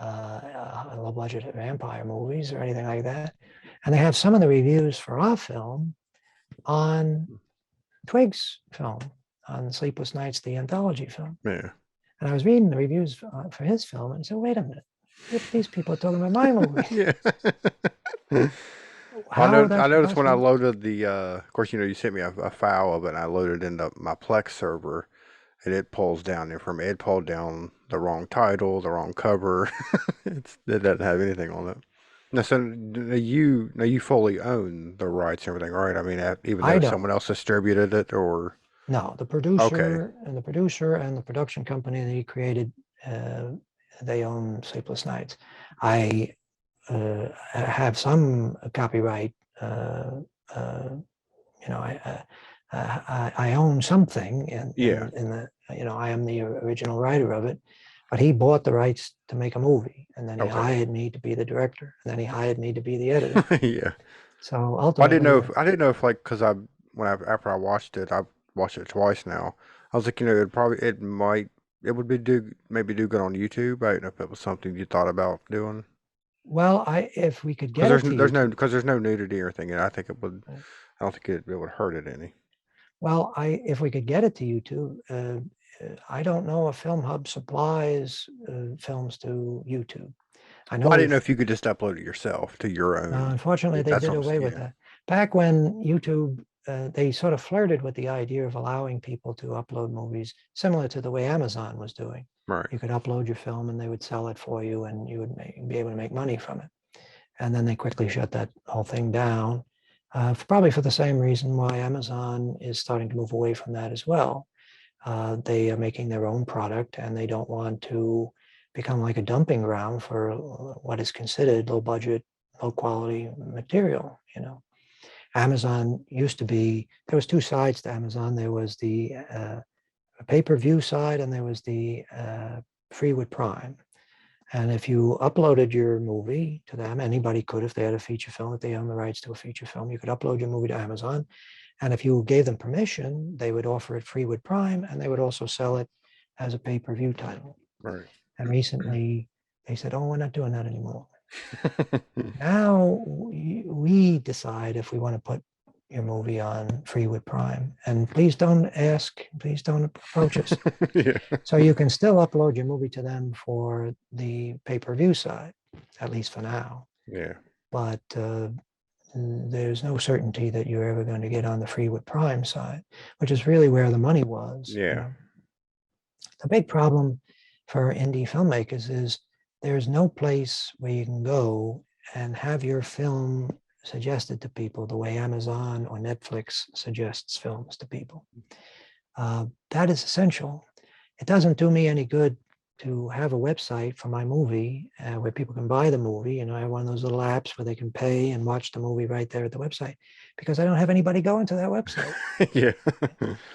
low budget vampire movies or anything like that. And they have some of the reviews for our film on Twig's film, on Sleepless Nights, the anthology film. Yeah. And I was reading the reviews for his film, and I said, wait a minute, these people are talking about my movie. Yeah. How I that's noticed when I possible? loaded the, of course, you sent me a file of it, and I loaded it into my Plex server, and it pulls down information. It pulled down the wrong title, the wrong cover. It doesn't have anything on it. Now, so you fully own the rights and everything, right? I mean, even I though don't. someone else distributed it, or No, the okay, producer and the production company that he created, they own Sleepless Nights. I have some copyright. I own something yeah, in the. I am the original writer of it, but he bought the rights to make a movie, and then he okay, hired me to be the director, and then he hired me to be the editor. yeah. So I didn't know ultimately, if like because after I watched it, I've watched it twice now. I was like, it would be maybe do good on YouTube. I don't know if it was something you thought about doing well, if we could because get it to YouTube. there's no nudity or anything, and I think it would. I don't think it would hurt it any. Well, if we could get it to YouTube, I don't know if Film Hub supplies films to YouTube. I Well, I know, didn't know if you could just upload it yourself to your own. unfortunately, they That's did what I'm away with saying. that. Back when YouTube, they sort of flirted with the idea of allowing people to upload movies similar to the way Amazon was doing. Right. You could upload your film and they would sell it for you and you would be able to make money from it. And then they quickly shut that whole thing down, probably for the same reason why Amazon is starting to move away from that as well. They are making their own product and they don't want to become like a dumping ground for what is considered low budget, low quality material. Amazon used to be, there was 2 sides to Amazon. There was the pay-per-view side and there was the free with Prime. And if you uploaded your movie to them, anybody could, if they had a feature film, if they own the rights to a feature film, you could upload your movie to Amazon. And if you gave them permission, they would offer it free with Prime, and they would also sell it as a pay-per-view title. Right. And recently they said, oh, we're not doing that anymore. Now we decide if we want to put your movie on free with Prime. And please don't approach us. Yeah. So you can still upload your movie to them for the pay-per-view side, at least for now. Yeah. But there's no certainty that you're ever going to get on the free with Prime side, which is really where the money was. Yeah. The big problem for indie filmmakers is there's no place where you can go and have your film suggested to people the way Amazon or Netflix suggests films to people. That is essential. It doesn't do me any good to have a website for my movie where people can buy the movie. I have one of those little apps where they can pay and watch the movie right there at the website, because I don't have anybody going to that website. Yeah.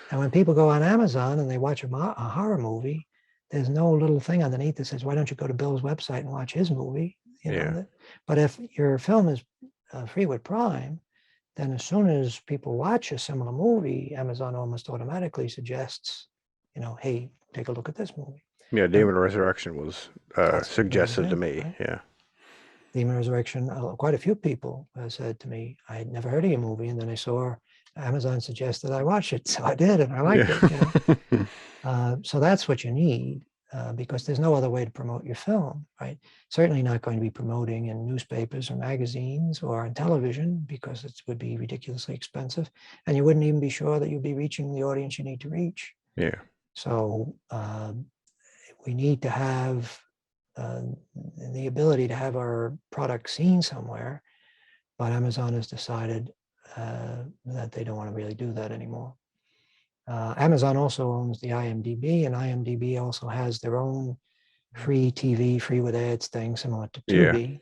And when people go on Amazon and they watch a horror movie, there's no little thing underneath that says, why don't you go to Bill's website and watch his movie? Yeah. But if your film is free with Prime, then as soon as people watch a similar movie, Amazon almost automatically suggests, hey, take a look at this movie. Yeah, Demon Resurrection was suggested to me. Right? Yeah. Demon Resurrection, quite a few people said to me, I had never heard of your movie, and then I saw Amazon suggested I watch it, so I did, and I liked it. So that's what you need, because there's no other way to promote your film, right? Certainly not going to be promoting in newspapers or magazines or on television, because it would be ridiculously expensive, and you wouldn't even be sure that you'd be reaching the audience you need to reach. Yeah. So we need to have the ability to have our product seen somewhere, but Amazon has decided that they don't want to really do that anymore. Amazon also owns the IMDb, and IMDb also has their own free TV, free with ads thing similar to Tubi. Yeah.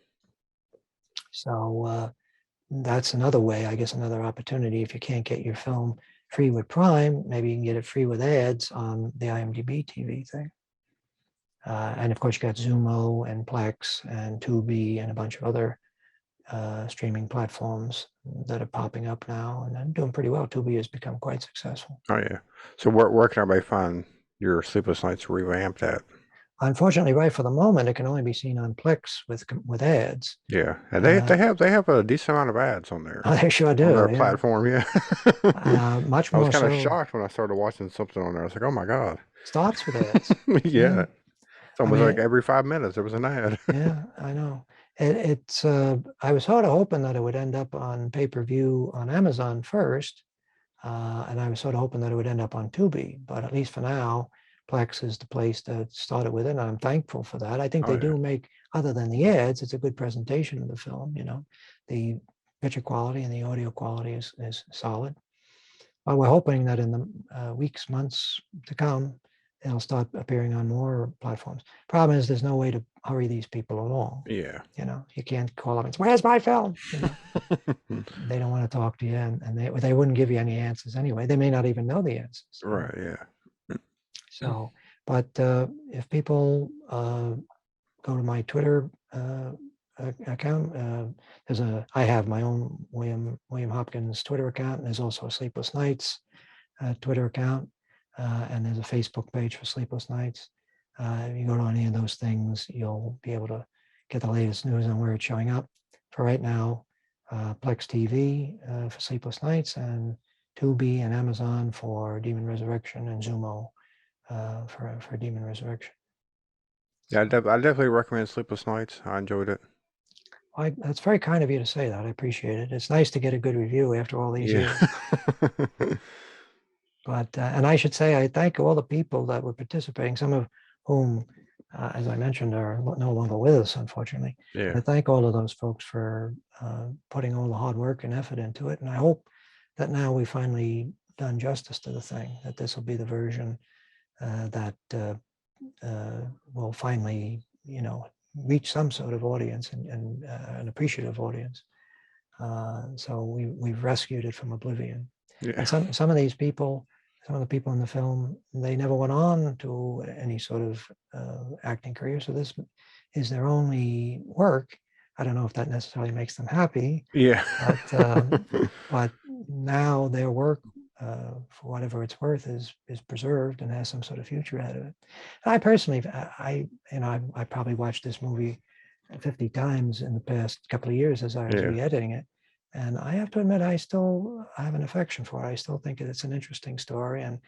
So that's another way, I guess, another opportunity if you can't get your film free with Prime, maybe you can get it free with ads on the IMDb TV thing. And of course, you got Zumo and Plex and Tubi and a bunch of other streaming platforms that are popping up now, and they're doing pretty well. Tubi has become quite successful. Oh yeah. So where can everybody find your Sleepless Nights revamped at? Unfortunately, right for the moment, it can only be seen on Plex with ads. Yeah, and they have a decent amount of ads on there. Oh, they sure On do. their Yeah. platform, yeah. Much I was more kind of so. shocked when I started watching something on there. I was like, oh my God. Starts with ads. Yeah. It's almost mean, like every 5 minutes there was an ad. Yeah, I know. It's I was sort of hoping that it would end up on pay-per-view on Amazon first, and I was sort of hoping that it would end up on Tubi. But at least for now, Plex is the place that started with it, and I'm thankful for that. I think Oh, they yeah. do make, other than the ads, it's a good presentation of the film. The picture quality and the audio quality is solid. But we're hoping that in the weeks, months to come, it'll start appearing on more platforms. Problem is, there's no way to hurry these people along. Yeah. You can't call them and say, "Where's my film?" They don't want to talk to you, and they wouldn't give you any answers anyway. They may not even know the answers. Right, yeah. So, but if people go to my Twitter account, I have my own William Hopkins Twitter account, and there's also a Sleepless Nights Twitter account, and there's a Facebook page for Sleepless Nights. If you go to any of those things, you'll be able to get the latest news on where it's showing up. For right now, Plex TV for Sleepless Nights, and Tubi and Amazon for Demon Resurrection, and Zumo for Demon Resurrection. Yeah, I definitely recommend Sleepless Nights. I enjoyed it. That's very kind of you to say that. I appreciate it. It's nice to get a good review after all these years. But and I should say I thank all the people that were participating, some of whom, as I mentioned, are no longer with us, unfortunately. Yeah. I thank all of those folks for putting all the hard work and effort into it. And I hope that now we've finally done justice to the thing, that this will be the version that will finally, reach some sort of audience and an appreciative audience. So we've rescued it from oblivion. Yeah. And some of these people, some of the people in the film, they never went on to any sort of acting career. So this is their only work. I don't know if that necessarily makes them happy. Yeah. But now their work, for whatever it's worth, is preserved and has some sort of future ahead of it. And I personally, I probably watched this movie 50 times in the past couple of years as I was re-editing it. And I have to admit, I still have an affection for it. I still think it's an interesting story, and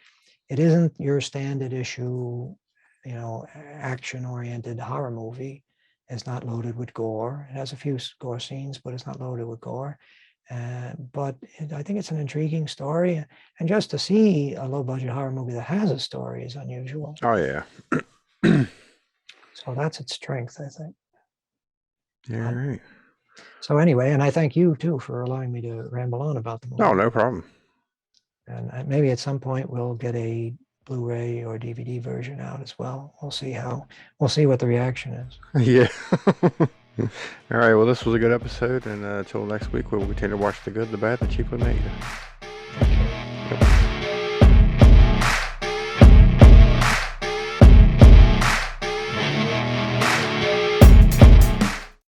it isn't your standard issue, action-oriented horror movie. It's not loaded with gore. It has a few gore scenes, but it's not loaded with gore. But I think it's an intriguing story, and just to see a low-budget horror movie that has a story is unusual. Oh yeah. So that's its strength, I think. Yeah. Right. So anyway, and I thank you too for allowing me to ramble on about the movie. Oh, no problem. And maybe at some point we'll get a Blu-ray or DVD version out as well. We'll see what the reaction is. Yeah. All right. Well, this was a good episode, and until next week, we'll continue to watch the good, the bad, the cheaply made.